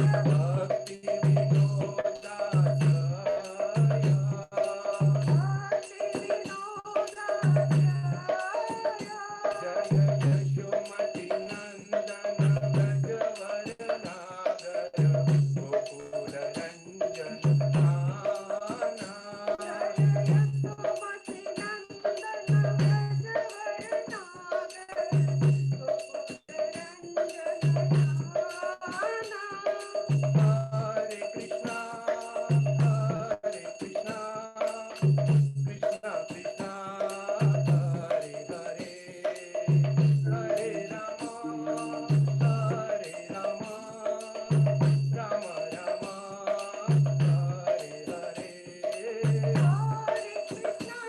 भक्ति विनोदाय जय यशोमती नंदन व्रजवर नागर गोकुल रंजन हरे कृष्णा कृष्णा कृष्णा हरे हरे हरे राम राम राम हरे हरे हरे कृष्णा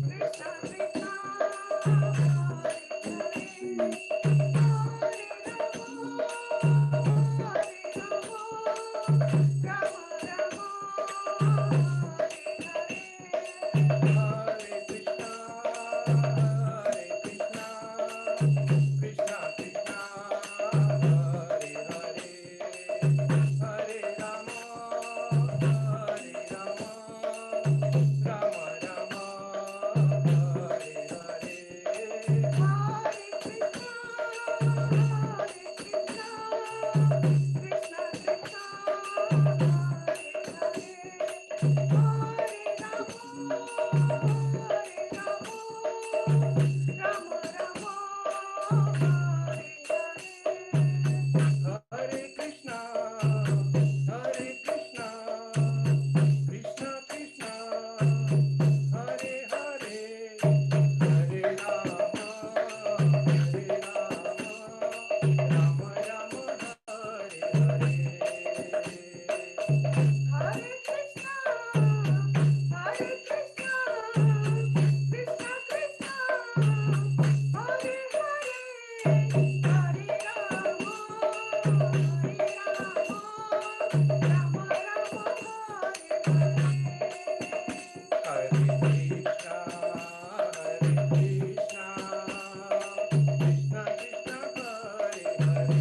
कृष्णा कृष्णा हरे हरे हरे राम राम राम हरे हरे हरे कृष्णा कृष्णा कृष्णा हरे हरे हरे राम राम राम हरे हरे हरे कृष्णा कृष्णा कृष्णा हरे हरे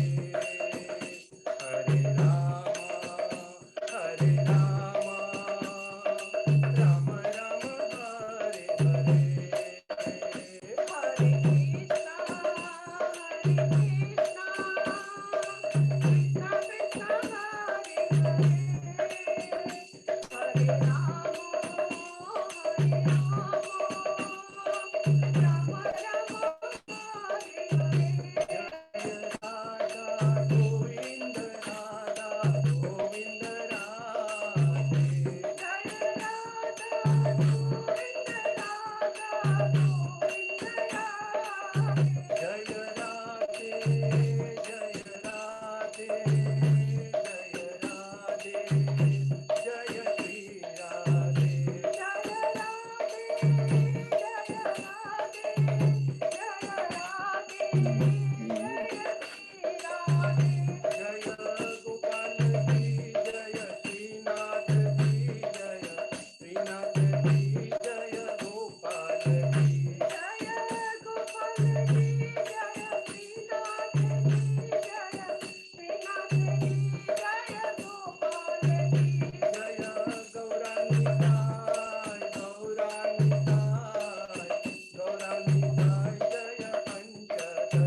हरे राम राम राम हरे हरे गोविंद राधा गोविंद राधे जय राधे जय राधे जय राधे जय श्री राधे जय गोपाल की जय श्रीनाथ की जय श्रीनाथ की जय गोपाल की जय गौरानिताय गौरानिताय जय पंचदश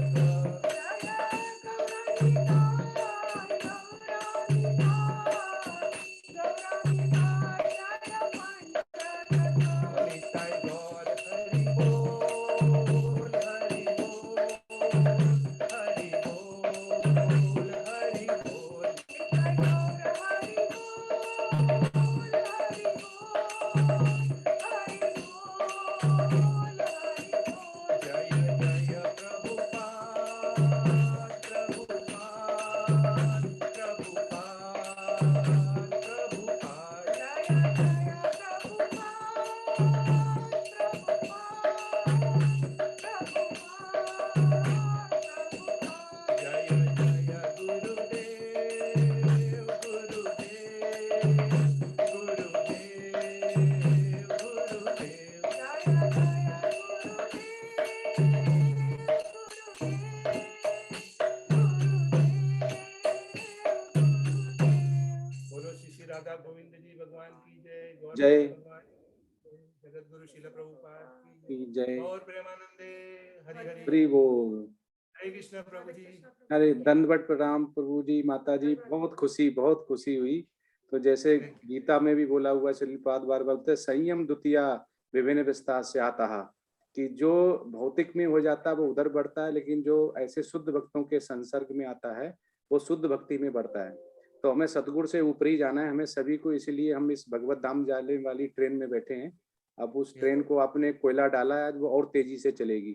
जय। जगत गुरु शिल प्रभुपाद की जय। और प्रेमानंदे हरि हरि हरि बोल। हरे कृष्ण प्रभु जी। अरे दंडवत प्रणाम प्रभु जी, माता जी, बहुत खुशी हुई। तो जैसे गीता में भी बोला हुआ, श्रीपाद बार बोलते संयम द्वितीया विभिन्न विस्तार से आता है कि जो भौतिक में हो जाता है वो उधर बढ़ता है, लेकिन जो ऐसे शुद्ध भक्तों के संसर्ग में आता है वो शुद्ध भक्ति में बढ़ता है। तो हमें सतगुण से ऊपर ही जाना है हमें सभी को, इसलिए हम इस भगवत धाम जाने वाली ट्रेन में बैठे हैं। अब उस ट्रेन को आपने कोयला डाला है, आज वो और तेजी से चलेगी।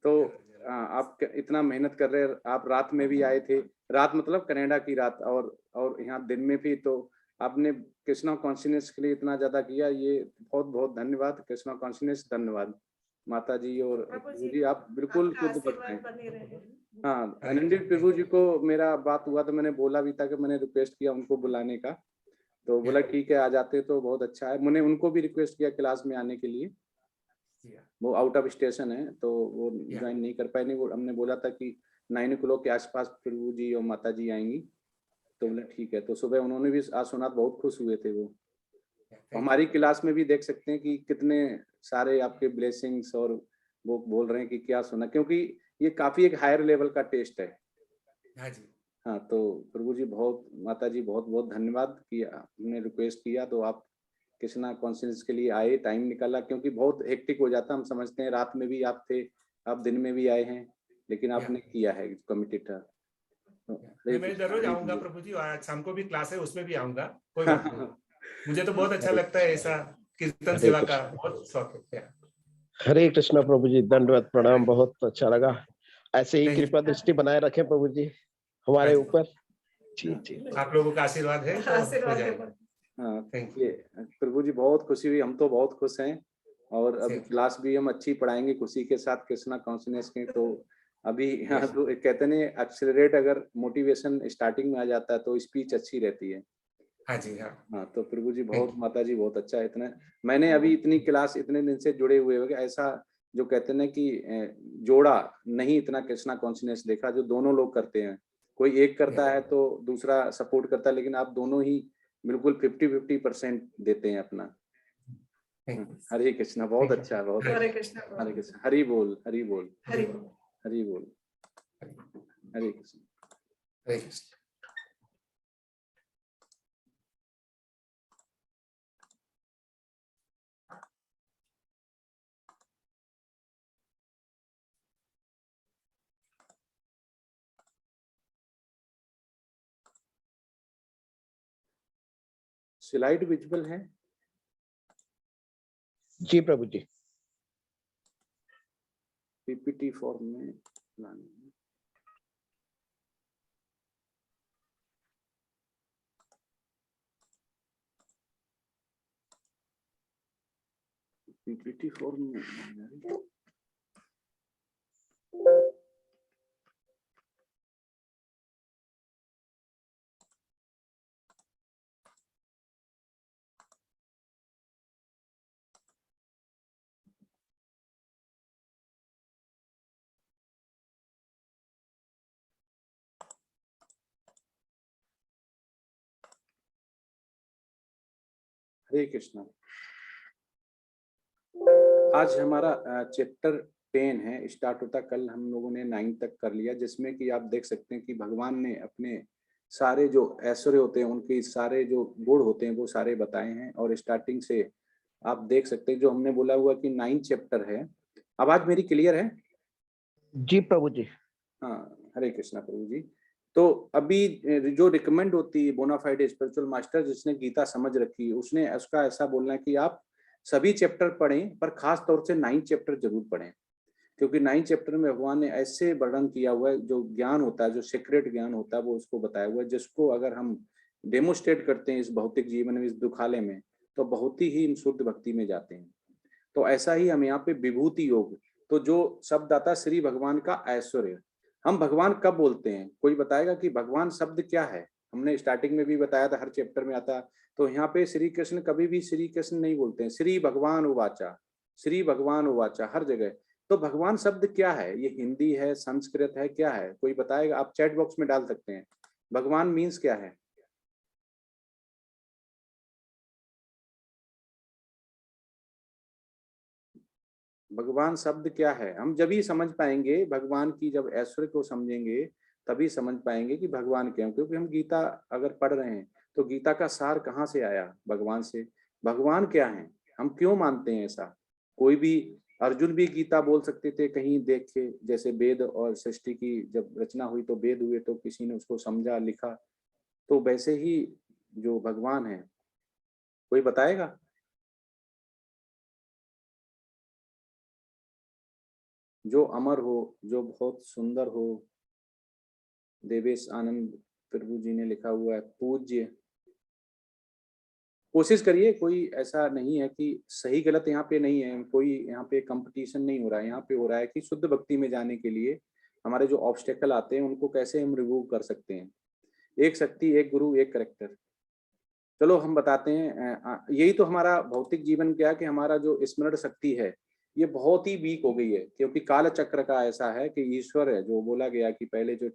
तो आप इतना मेहनत कर रहे हैं, आप रात में भी आए थे, रात मतलब कनाडा की रात, और यहाँ दिन में भी, तो आपने कृष्णा कॉन्शियसनेस के लिए इतना ज्यादा किया, ये बहुत बहुत धन्यवाद कृष्णा कॉन्शियसनेस, धन्यवाद माता जी और प्रभु जी, आप बिल्कुल शुद्ध भक्त हैं। हाँ, आनंदित प्रभु जी को मेरा बात हुआ तो मैंने बोला भी था कि मैंने रिक्वेस्ट किया उनको बुलाने का, तो बोला ठीक है आ जाते तो बहुत अच्छा है। मैंने उनको भी रिक्वेस्ट किया क्लास में आने के लिए, वो आउट ऑफ स्टेशन है तो वो ज्वाइन नहीं कर पाए। नहीं, वो हमने बोला था कि 9 o'clock के आसपास प्रभु जी और माता जी आएंगी, तो बोले ठीक है। तो सुबह उन्होंने भी आज सुना, बहुत खुश हुए थे वो। हमारी क्लास में भी देख सकते हैं कि कितने सारे आपके ब्लेसिंग्स, और वो बोल रहे हैं कि क्या सुना, क्योंकि ये काफी एक हायर लेवल का टेस्ट है। हाँ जी। हाँ, तो प्रभु जी बहुत, माता जी बहुत बहुत धन्यवाद कि हमने रिक्वेस्ट किया तो आप कृष्णा कॉन्शियस के लिए आए, टाइम निकाला, क्योंकि बहुत हेक्टिक हो जाता, हम समझते हैं रात में भी आप थे, आप दिन में भी आए हैं, लेकिन आपने किया है, कमिटेड था। मैं जरूर आऊंगा प्रभु जी, आज शाम को भी क्लास है उसमें भी आऊंगा, कोई बात नहीं। मुझे तो बहुत अच्छा लगता है ऐसा कीर्तन सेवा का, बहुत शौक है। हरे कृष्णा प्रभु जी, दंडवत प्रणाम, बहुत अच्छा लगा। ऐसे ही कृपा दृष्टि बनाए रखें प्रभु जी हमारे ऊपर। जी जी, आप लोगों का आशीर्वाद है, आशीर्वाद है। हाँ, ये प्रभु जी बहुत खुशी हुई, हम तो बहुत खुश हैं, और अब क्लास भी हम अच्छी पढ़ाएंगे खुशी के साथ कृष्णा कॉन्शियसनेस के। तो अभी यहाँ तो कहते हैं एक्सेलरेट, अगर मोटिवेशन स्टार्टिंग में आ जाता है तो स्पीच अच्छी रहती है। हाँ जी, हाँ। हाँ, तो प्रभु जी बहुत, माता जी बहुत अच्छा है। इतना मैंने अभी इतनी क्लास इतने दिन से जुड़े हुए हो, ऐसा जो कहते हैं ना कि जोड़ा नहीं इतना कृष्णा कॉन्शियसनेस देखा जो दोनों लोग करते हैं। कोई एक करता है तो दूसरा सपोर्ट करता है, लेकिन आप दोनों ही बिल्कुल 50-50% देते हैं अपना। हरे कृष्णा, बहुत अच्छा है, बहुत हरे कृष्णा, हरे कृष्णा, हरि बोल, हरि बोल, हरि बोल, हरि बोल, हरे कृष्ण, हरे कृष्ण। स्लाइड विजिबल है? जी प्रभु जी, पीपीटी फॉर्म में लानी है। पीपीटी फॉर्म में हरे कृष्णा। आज हमारा चैप्टर 10 है, स्टार्ट होता, कल हम लोगों ने 9 तक कर लिया, जिसमें कि आप देख सकते हैं कि भगवान ने अपने सारे जो ऐश्वर्य होते हैं, उनके सारे जो गुण होते हैं वो सारे बताए हैं। और स्टार्टिंग से आप देख सकते हैं जो हमने बोला हुआ कि 9 चैप्टर है। आवाज मेरी क्लियर है? जी प्रभु जी। हाँ, हरे कृष्णा प्रभु जी। तो अभी जो रिकमेंड होती है बोनाफाइड स्पिरिचुअल मास्टर जिसने गीता समझ रखी है, उसने उसका ऐसा बोलना है कि आप सभी चैप्टर पढ़ें, पर खास तौर से 9 चैप्टर जरूर पढ़ें, क्योंकि 9 चैप्टर में भगवान ने ऐसे वर्णन किया हुआ है, जो ज्ञान होता है, जो सीक्रेट ज्ञान होता है, वो उसको बताया हुआ है, जिसको अगर हम डेमोस्ट्रेट करते हैं इस भौतिक जीवन में, इस दुखालय में, तो बहुत ही हम शुद्ध भक्ति में जाते हैं। तो ऐसा ही हम यहाँ पे विभूति योग, तो जो शब्द आता है श्री भगवान का ऐश्वर्य, हम भगवान कब बोलते हैं? कोई बताएगा कि भगवान शब्द क्या है? हमने स्टार्टिंग में भी बताया था, हर चैप्टर में आता। तो यहाँ पे श्री कृष्ण कभी भी श्री कृष्ण नहीं बोलते हैं, श्री भगवान उवाचा, श्री भगवान उवाचा हर जगह। तो भगवान शब्द क्या है? ये हिंदी है, संस्कृत है, क्या है? कोई बताएगा? आप चैट बॉक्स में डाल सकते हैं, भगवान मीन्स क्या है? भगवान शब्द क्या है, हम जब ही समझ पाएंगे भगवान की, जब ऐश्वर्य को समझेंगे तभी समझ पाएंगे कि भगवान क्या है। क्योंकि हम गीता अगर पढ़ रहे हैं तो गीता का सार कहाँ से आया, भगवान से। भगवान क्या है, हम क्यों मानते हैं ऐसा। कोई भी, अर्जुन भी गीता बोल सकते थे कहीं देख के, जैसे वेद और सृष्टि की जब रचना हुई तो वेद हुए तो किसी ने उसको समझा लिखा, तो वैसे ही जो भगवान है, कोई बताएगा। जो अमर हो, जो बहुत सुंदर हो। देवेश आनंद प्रभु जी ने लिखा हुआ है, पूज्य। कोशिश करिए, कोई ऐसा नहीं है कि सही गलत यहाँ पे नहीं है, कोई यहाँ पे कंपटीशन नहीं हो रहा है। यहाँ पे हो रहा है कि शुद्ध भक्ति में जाने के लिए हमारे जो ऑब्स्टेकल आते हैं उनको कैसे हम रिमूव कर सकते हैं। एक शक्ति, एक गुरु, एक करेक्टर। चलो हम बताते हैं, यही तो हमारा भौतिक जीवन क्या है कि हमारा जो स्मरण शक्ति है ये बहुत ही वीक हो गई है। क्योंकि काल चक्र का ऐसा है कि ईश्वर है, जो बोला गया कि पहले जो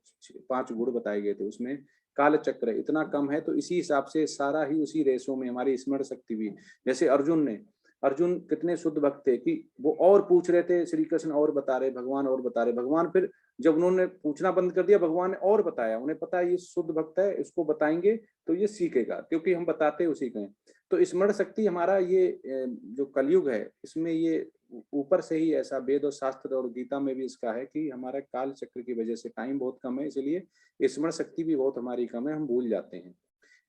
5 गुण बताए गए थे उसमें काल चक्र इतना कम है, तो इसी हिसाब से सारा ही उसी रेसों में हमारी स्मरण शक्ति भी। जैसे अर्जुन कितने शुद्ध भक्त थे कि वो और पूछ रहे थे, श्री कृष्ण और बता रहे, भगवान और बता रहे। भगवान फिर जब उन्होंने पूछना बंद कर दिया, भगवान ने और बताया। उन्हें पता है ये शुद्ध भक्त है, इसको बताएंगे तो ये सीखेगा, क्योंकि हम बताते उसी को हैं। तो स्मरण शक्ति हमारा ये जो कलयुग है इसमें ये ऊपर से ही ऐसा, वेद और शास्त्र और गीता में भी इसका है कि हमारा काल चक्र की वजह से टाइम बहुत कम है, इसलिए स्मरण शक्ति भी बहुत हमारी कम है, हम भूल जाते हैं।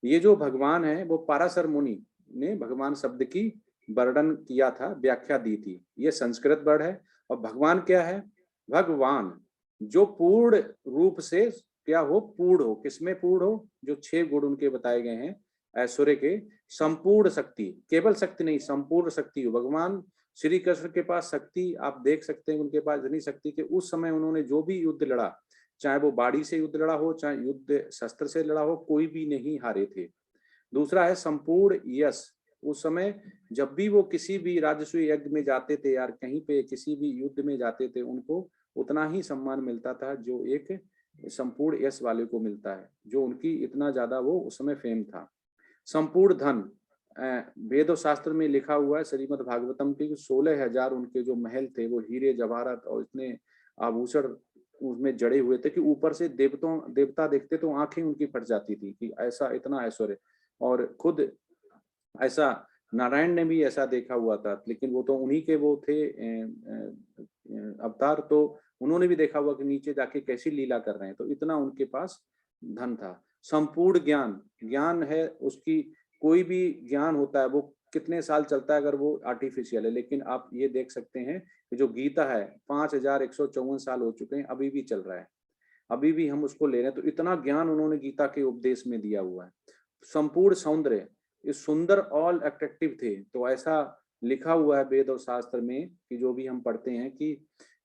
ये जो भगवान है वो पाराशर मुनि ने भगवान शब्द की वर्णन किया था, व्याख्या दी थी। ये संस्कृत वर्ड है। और भगवान क्या है, भगवान जो पूर्ण रूप से क्या हो, पूर्ण हो। किसमें पूर्ण हो, जो 6 गुण उनके बताए गए हैं ऐश्वर्य के, संपूर्ण शक्ति, केवल शक्ति नहीं, संपूर्ण शक्ति हो। भगवान श्री कृष्ण के पास शक्ति आप देख सकते हैं, उनके पास इतनी शक्ति कि उस समय उन्होंने जो भी युद्ध लड़ा, चाहे वो बाड़ी से युद्ध लड़ा हो, चाहे युद्ध शस्त्र से लड़ा हो, कोई भी नहीं हारे थे। दूसरा है संपूर्ण यश। उस समय जब भी वो किसी भी राजस्व यज्ञ में जाते थे, यार कहीं पे किसी भी युद्ध में जाते थे, उनको उतना ही सम्मान मिलता था जो एक संपूर्ण यश वाले को मिलता है, जो उनकी इतना ज्यादा वो उस समय फेम था। संपूर्ण धन, वेद और शास्त्र में लिखा हुआ है, श्रीमद् भागवतम की 16,000 उनके जो महल थे वो हीरे जवाहरात और इतने आभूषण उसमें जड़े हुए थे कि ऊपर से देवता देखते तो आंखें उनकी फट जाती थी कि ऐसा इतना ऐश्वर्य। और खुद ऐसा नारायण ने भी ऐसा देखा हुआ था, लेकिन वो तो उन्हीं के वो थे अवतार, तो उन्होंने भी देखा हुआ कि नीचे जाके कैसी लीला कर रहे हैं, तो इतना उनके पास धन था। संपूर्ण ज्ञान, ज्ञान है उसकी, कोई भी ज्ञान होता है वो कितने साल चलता है अगर वो आर्टिफिशियल है, लेकिन आप ये देख सकते हैं कि जो गीता है 5154 साल हो चुके हैं, अभी भी चल रहा है, अभी भी हम उसको ले रहे हैं। तो इतना ज्ञान उन्होंने गीता के उपदेश में दिया हुआ है। संपूर्ण सौंदर्य, इस सुंदर ऑल अट्रैक्टिव थे। तो ऐसा लिखा हुआ है वेद और शास्त्र में कि जो भी हम पढ़ते हैं कि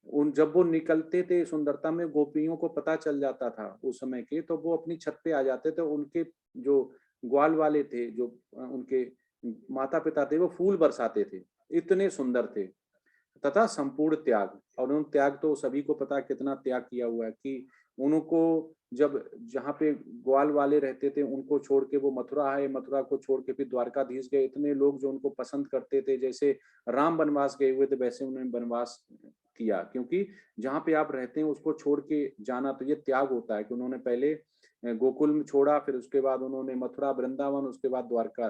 जब वो निकलते थे सुंदरता में, गोपियों को पता चल जाता था उस समय के, तो वो अपनी छत पे आ जाते थे। उनके जो ग्वाल वाले थे, जो उनके माता पिता थे, वो फूल बरसाते थे, इतने सुंदर थे। तथा संपूर्ण त्याग, और उन त्याग तो सभी को पता कितना त्याग किया हुआ है कि उनको जब जहाँ पे ग्वाल वाले रहते थे उनको छोड़ के वो मथुरा है, मथुरा को छोड़ के फिर द्वारकाधीश गए। इतने लोग जो उनको पसंद करते थे, जैसे राम वनवास गए हुए थे वैसे उन्होंने वनवास किया, क्योंकि जहाँ पे आप रहते हैं उसको छोड़ के जाना तो ये त्याग होता है कि उन्होंने पहले गोकुल में छोड़ा, फिर उसके बाद उन्होंने मथुरा, वृंदावन, उसके बाद द्वारका,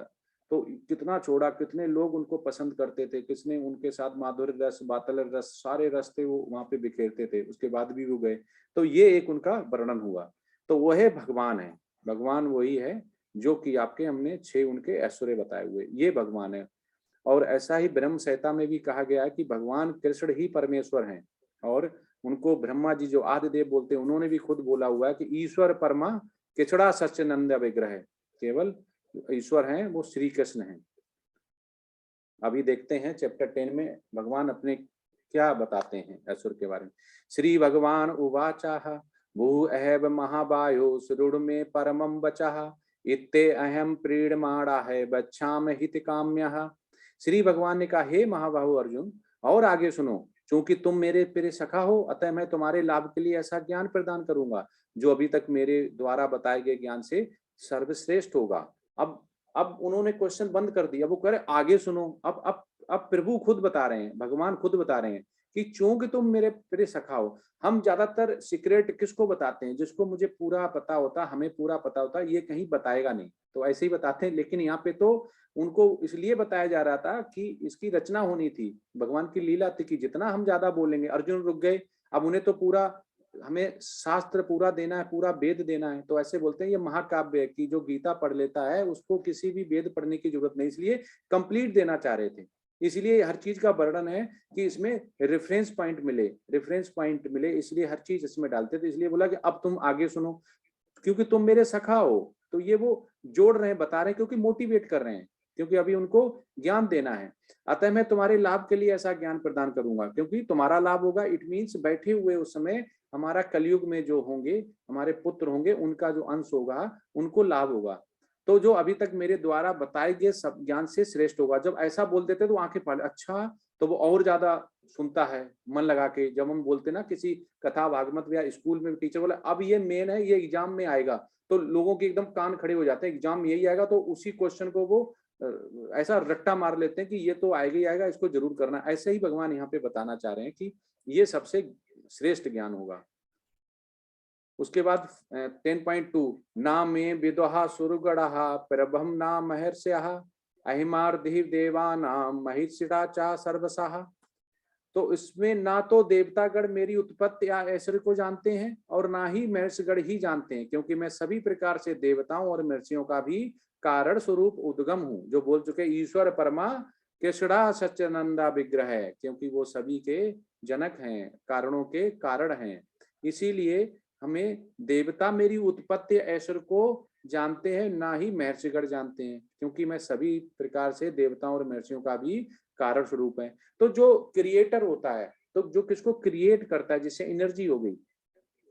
तो कितना छोड़ा। कितने लोग उनको पसंद करते थे, किसने उनके साथ माधुर्य रस, बातल रस, सारे रस थे वो वहां पे बिखेरते थे, उसके बाद भी वो गए। तो ये एक उनका वर्णन हुआ। तो वह भगवान है, भगवान वही है जो कि आपके हमने 6 उनके ऐश्वर्य बताए हुए, ये भगवान है। और ऐसा ही ब्रह्म संहिता में भी कहा गया है कि भगवान कृष्ण ही परमेश्वर हैं। और उनको ब्रह्मा जी जो आदिदेव बोलते हैं, उन्होंने भी खुद बोला हुआ है कि ईश्वर परमा किचड़ा सच्चिदानंद विग्रह, केवल ईश्वर हैं वो श्री कृष्ण हैं। अभी देखते हैं चैप्टर 10 में भगवान अपने क्या बताते हैं ऐश्वर्य के बारे में। श्री भगवान उवाचाह भू एव महाबायो सुरुड़ में परमं वचः इत्ते अहम प्रीणमाणा है बच्छाम हित काम्यः। श्री भगवान ने कहा, हे महाबाहु अर्जुन, और आगे सुनो, चूंकि तुम मेरे प्रिय सखा हो, अतः मैं तुम्हारे लाभ के लिए ऐसा ज्ञान प्रदान करूंगा जो अभी तक मेरे द्वारा बताए गए ज्ञान से सर्वश्रेष्ठ होगा। अब उन्होंने क्वेश्चन बंद कर दिया, वो कह रहे आगे सुनो। अब अब प्रभु खुद बता रहे हैं, भगवान खुद बता रहे हैं कि चूंकि तुम मेरे प्रिय सखा हो। हम ज्यादातर सीक्रेट किसको बताते हैं? जिसको मुझे पूरा पता होता, हमें पूरा पता होता, ये कहीं बताएगा नहीं, तो ऐसे ही बताते हैं। लेकिन यहाँ पे तो उनको इसलिए बताया जा रहा था कि इसकी रचना होनी थी, भगवान की लीला थी कि जितना हम ज्यादा बोलेंगे। अर्जुन रुक गए, अब उन्हें तो पूरा हमें शास्त्र पूरा देना है, पूरा वेद देना है। तो ऐसे बोलते हैं ये महाकाव्य है कि जो गीता पढ़ लेता है उसको किसी भी वेद पढ़ने की जरूरत नहीं, इसलिए कंप्लीट देना चाह रहे थे। इसलिए हर चीज का वर्णन है कि इसमें रेफरेंस पॉइंट मिले, इसलिए हर चीज इसमें डालते थे। इसलिए बोला कि अब तुम आगे सुनो, क्योंकि तुम मेरे सखा हो। तो ये वो जोड़ रहे हैं, बता रहे हैं, क्योंकि मोटिवेट कर रहे हैं, क्योंकि अभी उनको ज्ञान देना है। अतः मैं तुम्हारे लाभ के लिए ऐसा ज्ञान प्रदान करूंगा, क्योंकि तुम्हारा लाभ होगा। इट मीन्स बैठे हुए उस समय हमारा कलयुग में जो होंगे, हमारे पुत्र होंगे, उनका जो अंश होगा उनको लाभ होगा। तो जो अभी तक मेरे द्वारा बताए गए सब ज्ञान से श्रेष्ठ होगा। जब ऐसा बोल देते तो आंखें फाड़, अच्छा, तो वो और ज्यादा सुनता है मन लगा के। जब हम बोलते ना किसी कथा भागवत या स्कूल में टीचर बोला अब ये मेन है, ये एग्जाम में आएगा, तो लोगों के एकदम कान खड़े हो जाते हैं, एग्जाम में यही आएगा, तो उसी क्वेश्चन को वो ऐसा रट्टा मार लेते हैं कि ये तो आएगा ही आएगा, इसको जरूर करना। ऐसे ही भगवान यहाँ पे बताना चाह रहे हैं कि ये सबसे श्रेष्ठ ज्ञान होगा। उसके बाद 10.2 ना मे विदुहा सुरगणः प्रभम ना महर्षयः अहिमार्धिव देवानां महिषिता चा सर्वसाः। तो इसमें ना तो देवतागण मेरी उत्पत्ति या ऐश्वर्य को जानते हैं और ना ही महर्षिगण ही जानते हैं, क्योंकि मैं सभी प्रकार से देवताओं और महर्षियों का भी कारण स्वरूप उद्गम हूँ। जो बोल चुके ईश्वर परमा कृष्णा सच्चिदानंदा विग्रह है, क्योंकि वो सभी के जनक हैं, कारणों के कारण हैं। इसीलिए हमें देवता मेरी उत्पत्ति ऐश्वर्य को जानते हैं, ना ही महर्षिगण जानते हैं, क्योंकि मैं सभी प्रकार से देवताओं और महर्षियों का भी कारण स्वरूप है। तो जो क्रिएटर होता है, तो जो किसको क्रिएट करता है, जिससे एनर्जी हो गई,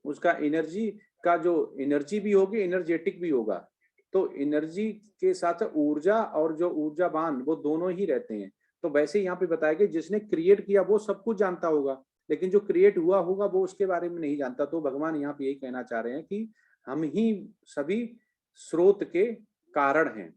उसका एनर्जी का जो एनर्जी भी होगी, एनर्जेटिक भी होगा। तो एनर्जी के साथ ऊर्जा और जो ऊर्जावान, वो दोनों ही रहते हैं। तो वैसे यहाँ पे बताया कि जिसने क्रिएट किया वो सब कुछ जानता होगा, लेकिन जो क्रिएट हुआ होगा वो उसके बारे में नहीं जानता। तो भगवान यहाँ पे यही कहना चाह रहे हैं कि हम ही सभी स्रोत के कारण हैं।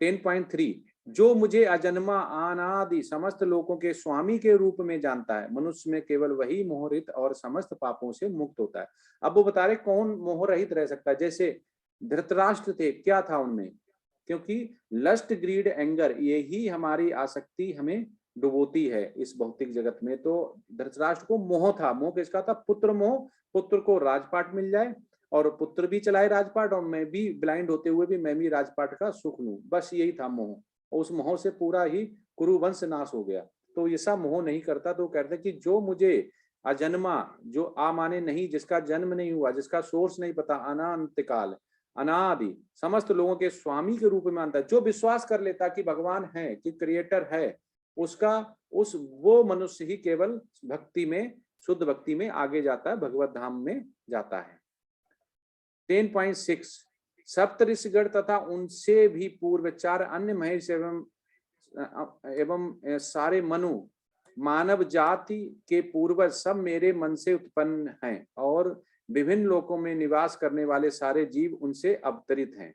10.3 जो मुझे अजन्मा अनादि समस्त लोकों के स्वामी के रूप में जानता है, मनुष्य में केवल वही मोहरहित और समस्त पापों से मुक्त होता है। अब वो बता रहे कौन मोहरहित रह सकता है। जैसे धृतराष्ट्र थे, क्या था उनमें? क्योंकि लस्ट ग्रीड एंगर, यही हमारी आसक्ति हमें डुबोती है इस भौतिक जगत में। तो धृतराष्ट्र को मोह था। मोह किसका था? पुत्र मोह। पुत्र को राजपाट मिल जाए और पुत्र भी चलाए राजपाट, और मैं भी ब्लाइंड होते हुए भी मैं भी राजपाट का सुख लूं, बस यही था मोह। उस मोह से पूरा ही कुरुवंश नाश हो गया। तो ऐसा मोह नहीं करता। तो कहते कि जो मुझे अजन्मा, जो आ माने नहीं, जिसका जन्म नहीं हुआ, जिसका सोर्स नहीं पता, अनंत काल अनादि समस्त लोगों के स्वामी के रूप में मानता है, जो विश्वास कर लेता कि भगवान है, कि क्रिएटर है, उसका वो मनुष्य ही केवल भक्ति में, शुद्ध भक्ति में आगे जाता है, भगवत धाम में जाता है। 10.6 सप्तऋषिगण तथा उनसे भी पूर्व 4 अन्य महेश एवं सारे मनु मानव जाति के पूर्वज सब मेरे मन से उत्पन्न हैं, और विभिन्न लोकों में निवास करने वाले सारे जीव उनसे अवतरित हैं।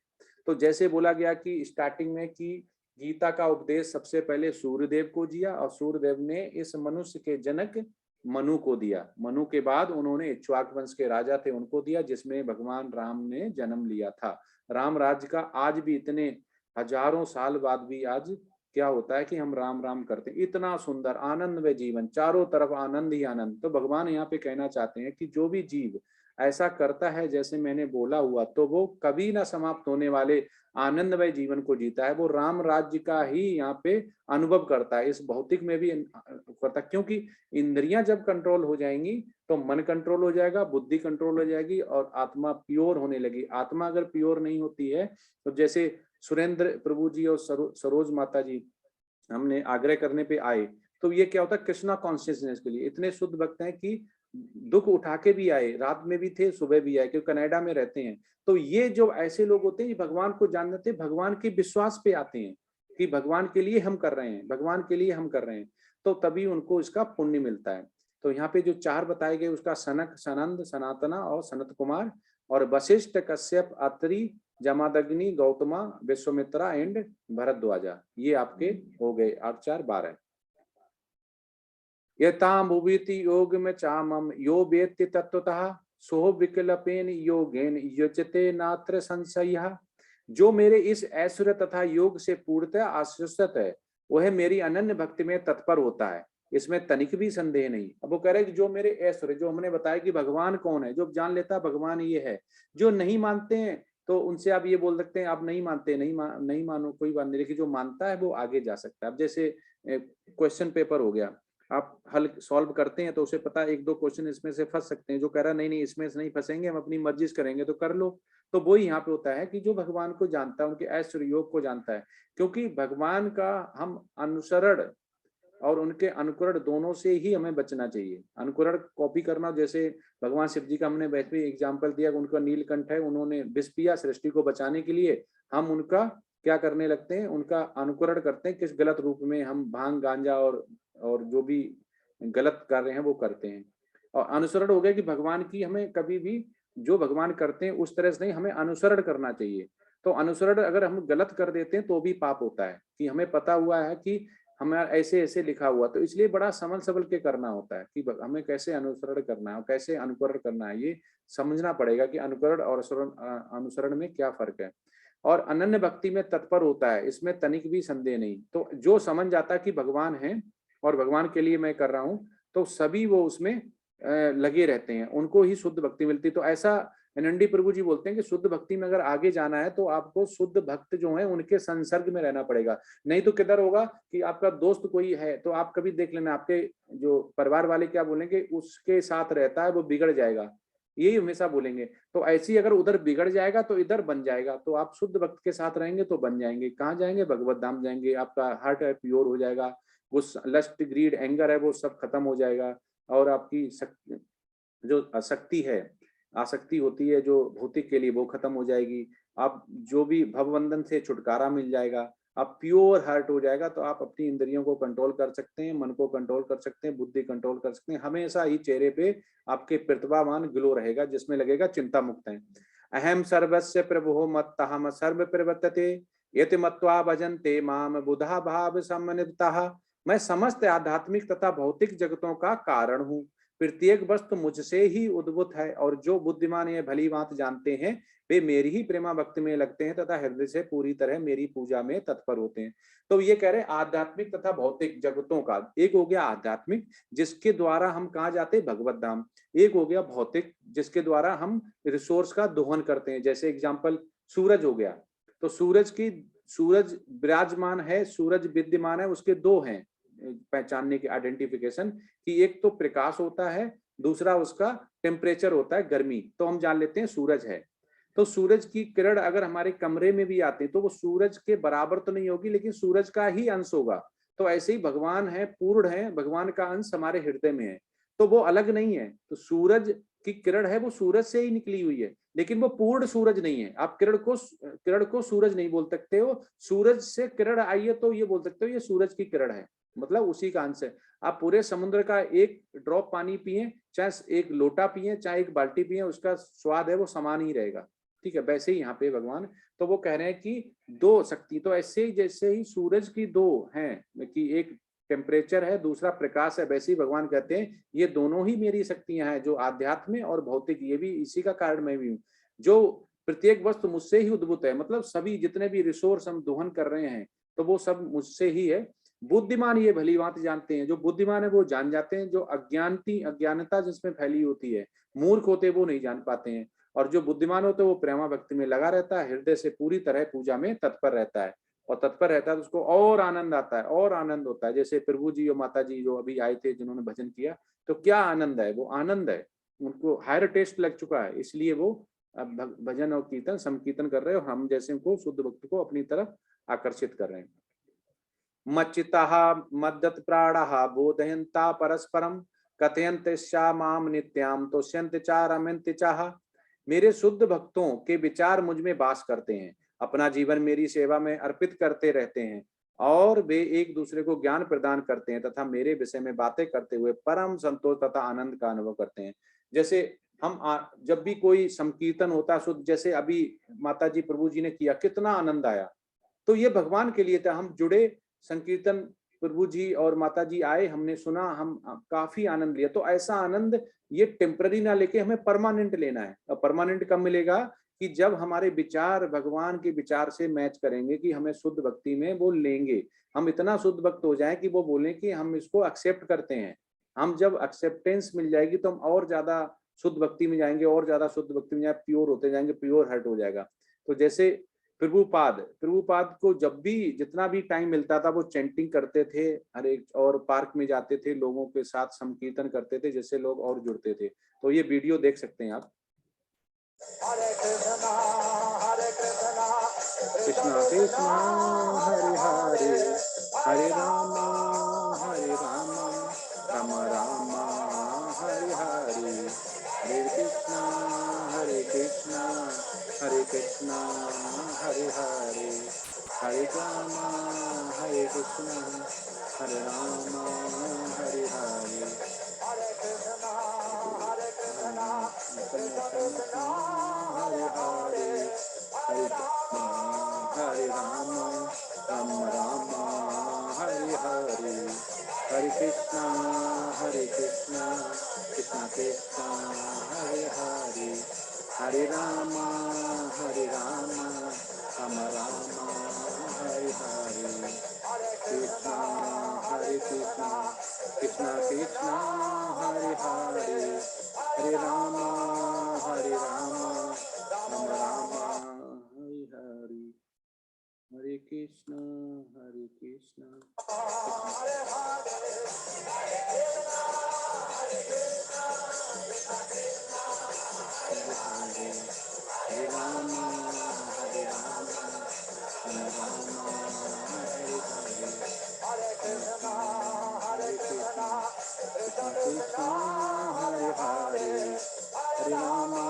तो जैसे बोला गया कि स्टार्टिंग में कि गीता का उपदेश सबसे पहले सूर्यदेव को दिया, और सूर्यदेव ने इस मनुष्य के जनक मनु को दिया। मनु के बाद उन्होंने इक्ष्वाक वंश के राजा थे उनको दिया, जिसमें भगवान राम ने जन्म लिया था। राम राज्य का आज भी इतने हजारों साल बाद भी आज क्या होता है कि हम राम राम करते हैं। इतना सुंदर आनंद व जीवन, चारों तरफ आनंद ही आनंद। तो भगवान यहाँ पे कहना चाहते हैं कि जो भी जीव ऐसा करता है जैसे मैंने बोला हुआ, तो वो कभी ना समाप्त होने वाले आनंदमय जीवन को जीता है। वो राम राज्य का ही यहाँ पे अनुभव करता है, इस भौतिक में भी करता है। क्योंकि इंद्रियां जब कंट्रोल हो जाएंगी तो मन कंट्रोल हो जाएगा, बुद्धि कंट्रोल हो जाएगी, और आत्मा प्योर होने लगी। आत्मा अगर प्योर नहीं होती है, तो जैसे सुरेंद्र प्रभु जी और सरोज माता जी हमने आग्रह करने पे आए, तो ये क्या होता है, कृष्णा कॉन्शियसनेस के लिए इतने शुद्ध भक्त हैं कि दुख उठा के भी आए, रात में भी थे, सुबह भी आए, क्योंकि कनाडा में रहते हैं। तो ये जो ऐसे लोग होते हैं, ये भगवान को जानते हैं, भगवान के विश्वास पे आते हैं कि भगवान के लिए हम कर रहे हैं, भगवान के लिए हम कर रहे हैं, तो तभी उनको इसका पुण्य मिलता है। तो यहाँ पे जो 4 बताए गए, उसका सनक, सनंद, सनातना और सनत कुमार, और वशिष्ठ, कश्यप, अत्रि, जमादग्नि, गौतमा, विश्वामित्रा एंड भरद्वाजा, ये आपके हो गए 8 4 12। यताम भुविति योग में चामम यो वेत्ति तत्वतः सो विकल्पेन योगेन युज्यते नात्र संशयः। जो मेरे इस ऐश्वर्य तथा योग से पूर्णतः आश्वस्त है वह मेरी अनन्य भक्ति में तत्पर होता है, इसमें तनिक भी संदेह नहीं। अब वो कह रहे हैं कि जो मेरे ऐश्वर्य, जो हमने बताया कि भगवान कौन है, जो जान लेता भगवान ये है, जो नहीं मानते हैं तो उनसे आप ये बोल सकते हैं आप नहीं मानते, नहीं मानो कोई बात नहीं, लेकिन जो मानता है वो आगे जा सकता है। अब जैसे क्वेश्चन पेपर हो गया, आप हल सॉल्व करते हैं तो उसे पता है 1-2 क्वेश्चन इसमें से फंस सकते हैं, जो कह रहा है नहीं इसमें से नहीं फंसेंगे, हम अपनी मर्जी से करेंगे, तो कर लो। तो वही यहाँ पे होता है कि जो भगवान को जानता है, उनके ऐश्वर्य योग को जानता है, क्योंकि भगवान का हम अनुसरण और उनके अनुकरण दोनों से ही हमें बचना चाहिए। अनुकरण कॉपी करना, जैसे भगवान शिव जी का हमने वैसे भी एग्जाम्पल दिया, उनका नीलकंठ है, उन्होंने विष पिया सृष्टि को बचाने के लिए, हम उनका क्या करने लगते हैं, उनका अनुकरण करते हैं, किस गलत रूप में हम भांग गांजा और जो भी गलत कर रहे हैं वो करते हैं। और अनुसरण हो गया कि भगवान की हमें कभी भी जो भगवान करते हैं उस तरह से नहीं, हमें अनुसरण करना चाहिए। तो अनुसरण अगर हम गलत कर देते हैं तो भी पाप होता है, कि हमें पता हुआ है कि हमारा ऐसे ऐसे लिखा हुआ, तो इसलिए बड़ा संभल संभल के करना होता है कि हमें कैसे अनुसरण करना है और कैसे अनुकरण करना है, ये समझना पड़ेगा कि अनुकरण और अनुसरण में क्या फर्क है। और अनन्य भक्ति में तत्पर होता है, इसमें तनिक भी संदेह नहीं। तो जो समझ जाता है कि भगवान है और भगवान के लिए मैं कर रहा हूँ, तो सभी वो उसमें लगे रहते हैं, उनको ही शुद्ध भक्ति मिलती। तो ऐसा नंदी प्रभु जी बोलते हैं कि शुद्ध भक्ति में अगर आगे जाना है तो आपको शुद्ध भक्त जो है उनके संसर्ग में रहना पड़ेगा। नहीं तो किधर होगा कि आपका दोस्त कोई है, तो आप कभी देख लेना आपके जो परिवार वाले क्या बोलेंगे, उसके साथ रहता है वो बिगड़ जाएगा, यही हमेशा बोलेंगे। तो ऐसी अगर उधर बिगड़ जाएगा तो इधर बन जाएगा। तो आप शुद्ध भक्त के साथ रहेंगे तो बन जाएंगे। कहाँ जाएंगे? भगवत धाम जाएंगे। आपका हार्ट है प्योर हो जाएगा, वो लस्ट ग्रीड एंगर है वो सब खत्म हो जाएगा, और आपकी जो आसक्ति होती है जो भौतिक के लिए, वो खत्म हो जाएगी। आप जो भी भवबंधन से छुटकारा मिल जाएगा, आप प्योर हार्ट हो जाएगा। तो आप अपनी इंद्रियों को कंट्रोल कर सकते हैं, मन को कंट्रोल कर सकते हैं, बुद्धि कंट्रोल कर सकते हैं। हमेशा ही चेहरे पे आपके प्रतिभावान ग्लो रहेगा, जिसमें लगेगा चिंता मुक्त है। अहम सर्वस्य प्रभो मत्तहम सर्व प्रवर्तते यति मत्वा भजन्ते माम बुधा भाव समन्विताः। मैं समस्त आध्यात्मिक तथा भौतिक जगतों का कारण हूँ, प्रत्येक वस्तु मुझसे ही उद्भूत है, और जो बुद्धिमान ये भली बात जानते हैं वे मेरी ही प्रेमा भक्ति में लगते हैं तथा हृदय से पूरी तरह मेरी पूजा में तत्पर होते हैं। तो ये कह रहे हैं आध्यात्मिक तथा भौतिक जगतों का, एक हो गया आध्यात्मिक जिसके द्वारा हम कहाँ जाते हैं? भगवत धाम। एक हो गया भौतिक जिसके द्वारा हम रिसोर्स का दोहन करते हैं। जैसे एग्जाम्पल सूरज हो गया, तो सूरज विराजमान है, सूरज विद्यमान है, उसके दो हैं पहचानने की आइडेंटिफिकेशन, कि एक तो प्रकाश होता है, दूसरा उसका टेम्परेचर होता है, गर्मी। तो हम जान लेते हैं सूरज है। तो सूरज की किरण अगर हमारे कमरे में भी आती है तो वो सूरज के बराबर तो नहीं होगी, लेकिन सूरज का ही अंश होगा। तो ऐसे ही भगवान है, पूर्ण है, भगवान का अंश हमारे हृदय में है, तो वो अलग नहीं है। तो सूरज की किरण है वो सूरज से ही निकली हुई है, लेकिन वो पूर्ण सूरज नहीं है। आप किरण को सूरज नहीं बोल सकते हो। सूरज से किरण आई है तो ये बोल सकते हो ये सूरज की किरण है, मतलब उसी का अंश है। आप पूरे समुद्र का एक ड्रॉप पानी पिए, चाहे एक लोटा पिए, चाहे एक बाल्टी पिए, उसका स्वाद है वो समान ही रहेगा। ठीक है, वैसे ही यहाँ पे भगवान, तो वो कह रहे हैं कि दो शक्ति, तो ऐसे ही जैसे ही सूरज की दो हैं कि एक टेम्परेचर है, दूसरा प्रकाश है, वैसे ही भगवान कहते हैं ये दोनों ही मेरी शक्तियां हैं, जो आध्यात्म और भौतिक, ये भी इसी का कारण मैं भी हूँ। जो प्रत्येक वस्तु मुझसे ही उद्भूत है, मतलब सभी जितने भी रिसोर्स हम दोहन कर रहे हैं तो वो सब मुझसे ही है। बुद्धिमान ये भली बात जानते हैं, जो बुद्धिमान है वो जान जाते हैं, जो अज्ञानता जिसमें फैली होती है, मूर्ख होते वो नहीं जान पाते हैं। और जो बुद्धिमान होते हैं वो प्रेमा भक्ति में लगा रहता है, हृदय से पूरी तरह पूजा में तत्पर रहता है, और तत्पर रहता है तो उसको और आनंद आता है, और आनंद होता है। जैसे प्रभु जी और माता जी जो अभी आए थे, जिन्होंने भजन किया, तो क्या आनंद है, वो आनंद है, उनको हायर टेस्ट लग चुका है, इसलिए वो भजन और कीर्तन संकीर्तन कर रहे हैं, और हम जैसे को शुद्ध भक्त को अपनी तरफ आकर्षित कर रहे हैं। मच्चिताः मद्दत प्राणाः बोधयन्ता परस्परम कथयन्ते माम नित्याम तुष्यन्ते च रमन्ते च। मेरे शुद्ध भक्तों के विचार मुझ में वास करते हैं, अपना जीवन मेरी सेवा में अर्पित करते रहते हैं, और वे एक दूसरे को ज्ञान प्रदान करते हैं तथा मेरे विषय में बातें करते हुए परम संतोष तथा आनंद का अनुभव करते हैं। जैसे हम जब भी कोई संकीर्तन होता है शुद्ध, जैसे अभी माता जी प्रभु जी ने किया, कितना आनंद आया, तो ये भगवान के लिए था। हम जुड़े संकीर्तन प्रभु जी और माता जी आए, हमने सुना, हम काफी आनंद लिया। तो ऐसा आनंद ये टेम्पररी ना लेके हमें परमानेंट लेना है। और परमानेंट कब मिलेगा? कि जब हमारे विचार भगवान के विचार से मैच करेंगे, कि हमें शुद्ध भक्ति में वो लेंगे, हम इतना शुद्ध भक्त हो जाएं कि वो बोलें कि हम इसको एक्सेप्ट करते हैं। हम जब एक्सेप्टेंस मिल जाएगी तो हम और ज्यादा शुद्ध भक्ति में जाएंगे, और ज्यादा शुद्ध भक्ति में जाएंगे, प्योर होते जाएंगे, प्योर हार्ट हो जाएगा। तो जैसे प्रभुपाद को जब भी जितना भी टाइम मिलता था वो चैंटिंग करते थे हर एक, और पार्क में जाते थे, लोगों के साथ संकीर्तन करते थे, जिससे लोग और जुड़ते थे। तो ये वीडियो देख सकते हैं आप। कृष्णा कृष्णा हरे हरे, हरे रामा राम रामा हरे हरे, हरे कृष्णा हरे कृष्णा हरे हरे, हरे रामा हरे कृष्णा हरे रामा हरे हरे, हरे कृष्णा हरे कृष्णा हरे हरे, हरे रामा राम रामा हरे हरे, हरे कृष्णा कृष्णा कृष्णा हरे हरे, हरे रामा राम रामा हरे हरे, कृष्णा कृष्णा कृष्णा हरे हरे, हरे रामा राम रामा हरे हरे, हरे कृष्णा कृष्णा हरे रामा राम रामा हरे हरे, हरे कृष्णा कृष्णा कृष्णा हरे हरे, हरे रामा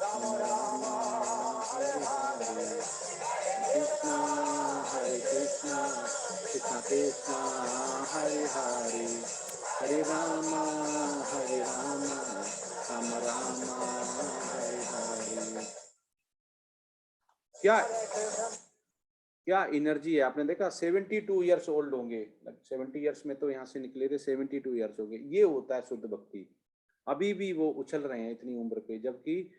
राम रामा हरे हरे, कृष्णा कृष्णा कृष्णा हरे हरे, हरे रामा राम रामा हरे हरे। क्या एनर्जी है! आपने देखा 72 ईयर्स ओल्ड होंगे, 70 ईयर्स में तो यहाँ से निकले थे, 72 ईयर्स हो गए। ये होता है शुद्ध भक्ति। अभी भी वो उछल रहे हैं इतनी उम्र पे, जबकि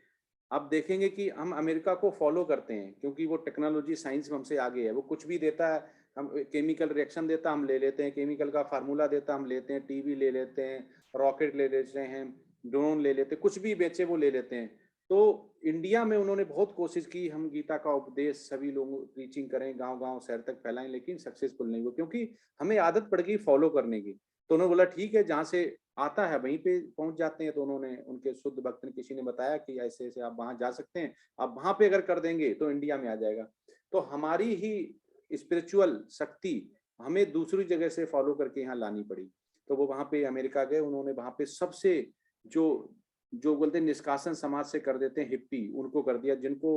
आप देखेंगे कि हम अमेरिका को फॉलो करते हैं, क्योंकि वो टेक्नोलॉजी साइंस में हमसे आगे है। वो कुछ भी देता है, हम केमिकल रिएक्शन देता हम ले लेते हैं, केमिकल का फार्मूला देता हम लेते हैं, टीवी ले लेते हैं, रॉकेट ले लेते हैं, ड्रोन ले लेते हैं, कुछ भी बेचे वो ले लेते हैं। तो इंडिया में उन्होंने बहुत कोशिश की हम गीता का उपदेश सभी लोगों टीचिंग करें, गांव-गांव शहर तक फैलाएं, लेकिन सक्सेसफुल नहीं हुआ, क्योंकि हमें आदत पड़ गई फॉलो करने की। तो उन्होंने बोला ठीक है, जहाँ से आता है वहीं पे पहुंच जाते हैं। तो उन्होंने, उनके शुद्ध भक्त ने, किसी ने बताया कि ऐसे ऐसे आप वहां जा सकते हैं, आप वहां पे अगर कर देंगे तो इंडिया में आ जाएगा। तो हमारी ही स्पिरिचुअल शक्ति हमें दूसरी जगह से फॉलो करके यहाँ लानी पड़ी। तो वो वहां पे अमेरिका गए, उन्होंने वहां पे सबसे जो बोलते हैं निष्कासन समाज से कर देते हैं हिप्पी, उनको कर दिया। जिनको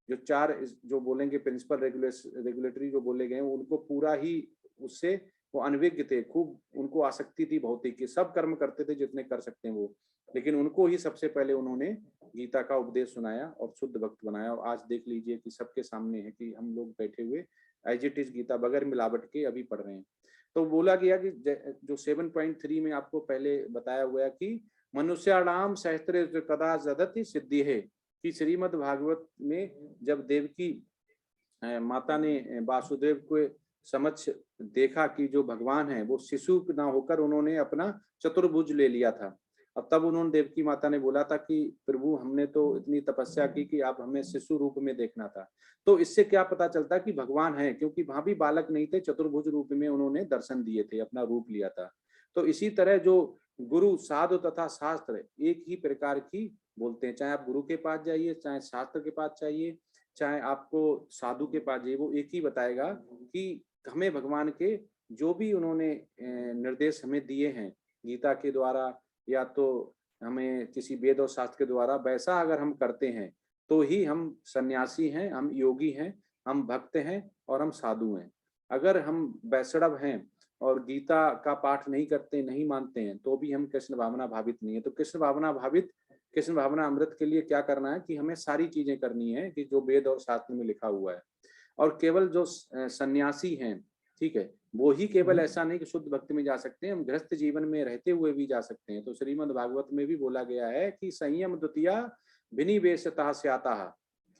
जो चार जो बोलेंगे प्रिंसिपल रेगुलेटरी जो बोले गए, उनको पूरा ही उससे वो अनभिज्ञ थे, खूब उनको आसक्ति थी भौतिक की, सब कर्म करते थे जितने कर सकते हैं वो, लेकिन उनको ही सबसे पहले उन्होंने गीता का उपदेश सुनाया और शुद्ध भक्त बनाया। और आज देख लीजिए कि सबके सामने है कि हम लोग बैठे हुए एज इट इज गीता बगैर मिलावट के अभी पढ़ रहे हैं। तो बोला गया कि जो 7.3 में आपको पहले बताया हुआ है कि मनुष्याणाम सहस्त्रे कदा जदति सिद्धि है, कि श्रीमद् भागवत में जब देवकी माता ने वासुदेव को समक्ष देखा कि जो भगवान है वो शिशु ना होकर उन्होंने अपना चतुर्भुज ले लिया था। अब तब उन्होंने, देवकी माता ने बोला था कि प्रभु हमने तो इतनी तपस्या की कि आप हमें शिशु रूप में देखना था। तो इससे क्या पता चलता कि भगवान है, क्योंकि वहां भी बालक नहीं थे, चतुर्भुज रूप में उन्होंने दर्शन दिए थे, अपना रूप लिया था। तो इसी तरह जो गुरु साधु तथा शास्त्र एक ही प्रकार की बोलते हैं, चाहे आप गुरु के पास जाइए, चाहे शास्त्र के पास जाइए, चाहे आपको साधु के पास जाइए, वो एक ही बताएगा कि हमें भगवान के जो भी उन्होंने निर्देश हमें दिए हैं गीता के द्वारा, या तो हमें किसी वेद और शास्त्र के द्वारा, वैसा अगर हम करते हैं तो ही हम सन्यासी हैं, हम योगी हैं, हम भक्त हैं और हम साधु हैं। अगर हम वैष्णव हैं और गीता का पाठ नहीं करते, नहीं मानते हैं, तो भी हम कृष्ण भावना भावित नहीं है। तो कृष्ण भावना अमृत के लिए क्या करना है कि हमें सारी चीजें करनी है कि जो वेद और शास्त्र में लिखा हुआ है। और केवल जो सन्यासी हैं ठीक है, वो ही केवल ऐसा नहीं कि शुद्ध भक्ति में जा सकते हैं, हम गृहस्थ जीवन में रहते हुए भी जा सकते हैं। तो श्रीमद् भागवत में भी बोला गया है कि संयम द्वितीया विनिवेशतः स्यातः,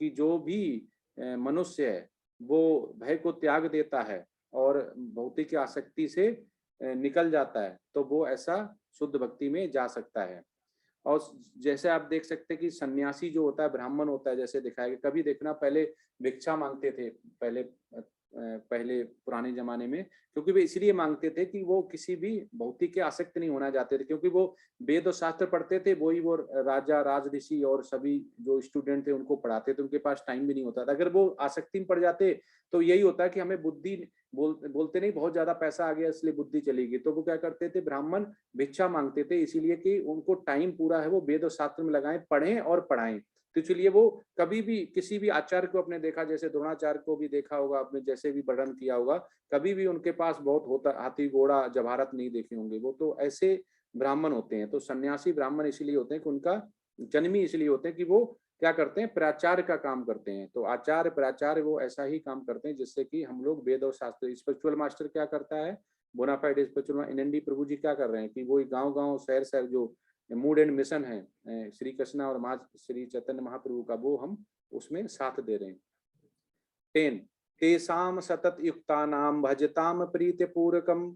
कि जो भी मनुष्य है वो भय को त्याग देता है और भौतिक आसक्ति से निकल जाता है, तो वो ऐसा शुद्ध भक्ति में जा सकता है। और जैसे आप देख सकते हैं कि सन्यासी जो होता है, ब्राह्मण होता है, जैसे दिखाया गया, कभी देखना पहले भिक्षा मांगते थे, पहले पुराने जमाने में, क्योंकि वे इसलिए मांगते थे कि वो किसी भी भौतिक के आसक्त नहीं होना चाहते थे, क्योंकि वो वेद और शास्त्र पढ़ते थे, वो राजा राजऋषि और सभी जो स्टूडेंट थे उनको पढ़ाते थे, उनके पास टाइम भी नहीं होता था। अगर वो आसक्ति में पड़ जाते तो यही होता है कि हमें बुद्धि बोलते नहीं, बहुत ज्यादा पैसा आ गया इसलिए बुद्धि चलेगी, तो वो क्या करते थे, ब्राह्मण भिक्षा मांगते थे, इसीलिए कि उनको टाइम पूरा है वो वेद और शास्त्र में लगाएं, पढ़ें और पढ़ाएं। तो चलिए वो कभी भी किसी भी आचार्य को आपने देखा, जैसे द्रोणाचार्य को भी देखा होगा आपने, जैसे भी वर्णन किया होगा, कभी भी उनके पास बहुत होता हाथी घोड़ा जवाहरात नहीं देखे होंगे, वो तो ऐसे ब्राह्मण होते हैं। तो सन्यासी ब्राह्मण इसलिए होते हैं कि उनका जन्मी इसलिए होते हैं कि वो क्या करते हैं, प्राचार्य का काम करते हैं। तो आचार्य प्राचार्य वो ऐसा ही काम करते हैं जिससे कि हम लोग वेद और शास्त्र, स्पिरिचुअल मास्टर क्या करता है, बोनाफाइड स्पिरिचुअल एनएनडी प्रभु जी क्या कर रहे हैं कि वो गांव-गांव शहर जो मूड एंड मिशन है श्री कृष्ण और श्री चैतन्य महाप्रभु का, वो हम उसमें साथ दे रहे हैं। 10 तेषाम सतत युक्तानाम भजताम प्रीतिपूर्वकम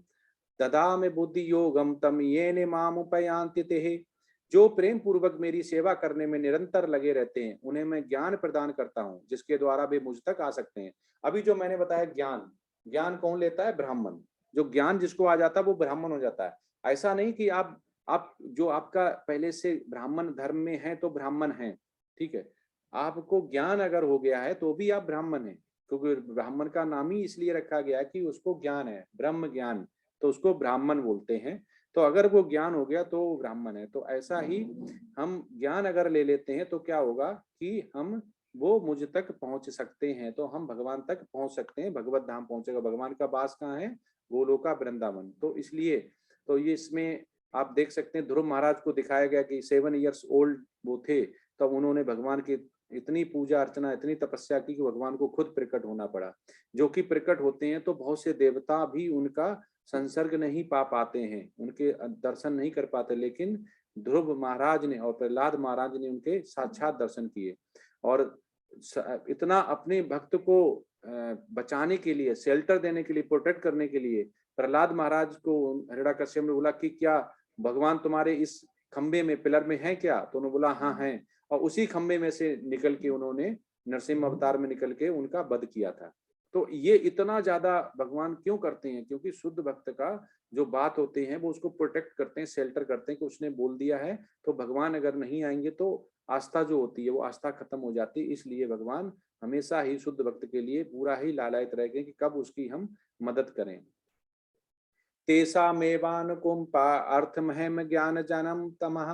ददामि बुद्धि योगम तम येन माम उपयान्ति ते। जो प्रेम पूर्वक मेरी सेवा करने में निरंतर लगे रहते हैं उन्हें मैं ज्ञान प्रदान करता हूं, जिसके द्वारा वे मुझ तक आ सकते हैं। अभी जो मैंने बताया ज्ञान कौन लेता है, ब्राह्मण। जो ज्ञान जिसको आ जाता है वो ब्राह्मण हो जाता है। ऐसा नहीं कि आप जो आपका पहले से ब्राह्मण धर्म में है तो ब्राह्मण है, ठीक है, आपको ज्ञान अगर हो गया है तो भी आप ब्राह्मण हैं, क्योंकि ब्राह्मण का नाम ही इसलिए रखा गया है कि उसको ज्ञान है, ब्रह्म ज्ञान, तो उसको ब्राह्मण बोलते हैं। तो अगर वो ज्ञान हो गया तो वो ब्राह्मण है। तो ऐसा ही हम ज्ञान अगर ले लेते हैं तो क्या होगा कि हम वो मुझ तक पहुंच सकते हैं, तो हम भगवान तक पहुंच सकते हैं, भगवत धाम पहुंचेगा। भगवान का वास कहाँ है, गोलोका वृंदावन। तो इसलिए तो ये इसमें आप देख सकते हैं ध्रुव महाराज को दिखाया गया कि 7 इयर्स ओल्ड वो थे, तब उन्होंने भगवान की इतनी पूजा अर्चना, इतनी तपस्या की कि भगवान को खुद प्रकट होना पड़ा। जो कि प्रकट होते हैं तो बहुत से देवता भी उनका संसर्ग नहीं पा पाते हैं, उनके दर्शन नहीं कर पाते, लेकिन ध्रुव महाराज ने और प्रहलाद महाराज ने उनके साक्षात दर्शन किए। और इतना अपने भक्त को बचाने के लिए, शेल्टर देने के लिए, प्रोटेक्ट करने के लिए प्रहलाद महाराज को हिरण्याकश्यप ने बोला कि क्या भगवान तुम्हारे इस खंबे में, पिलर में है क्या? तो उन्होंने बोला हाँ है, और उसी खंबे में से निकल के उन्होंने नरसिंह अवतार में निकल के उनका वध किया था। तो ये इतना ज्यादा भगवान क्यों करते हैं? क्योंकि शुद्ध भक्त का जो बात होते हैं वो उसको प्रोटेक्ट करते हैं, शेल्टर करते हैं कि उसने बोल दिया है तो भगवान अगर नहीं आएंगे तो आस्था जो होती है वो आस्था खत्म हो जाती है। इसलिए भगवान हमेशा ही शुद्ध भक्त के लिए पूरा ही लालायित रहेंगे कि कब उसकी हम मदद करें। तेषामेवानुकंपा अर्थमहम ज्ञान जनम तमः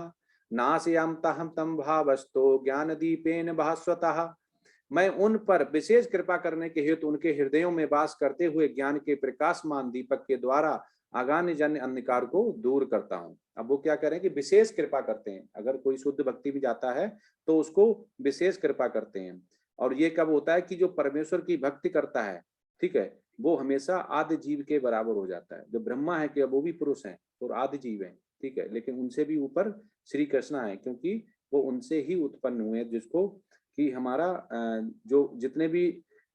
नाशयाम तहम तम भावस्तो ज्ञान दीपेन भास्वतः। मैं उन पर विशेष कृपा करने के हेतु उनके हृदयों में वास करते हुए ज्ञान के प्रकाशमान दीपक के द्वारा आगामी जन्य अंधकार को दूर करता हूँ। अब वो क्या करें कि विशेष कृपा करते हैं। अगर कोई शुद्ध भक्ति भी जाता है तो उसको विशेष कृपा करते हैं। और ये कब होता है कि जो परमेश्वर की भक्ति करता है, ठीक है, वो हमेशा आदि जीव के बराबर हो जाता है। जो ब्रह्मा है कि वो भी पुरुष हैं और आदि जीव हैं, ठीक है, लेकिन उनसे भी ऊपर श्री कृष्ण है, क्योंकि वो उनसे ही उत्पन्न हुए, जिसको कि हमारा जो जितने भी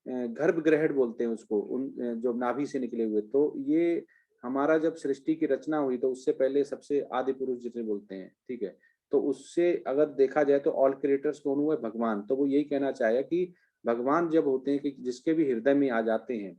गर्भ ग्रहण बोलते हैं उसको, उन जो नाभि से निकले हुए, तो ये हमारा जब सृष्टि की रचना हुई तो उससे पहले सबसे आदि पुरुष जिसे बोलते हैं, ठीक है, तो उससे अगर देखा जाए तो ऑल क्रिएटर्स कौन हुए? भगवान। तो वो यही कहना चाहे कि भगवान जब होते हैं कि जिसके भी हृदय में आ जाते हैं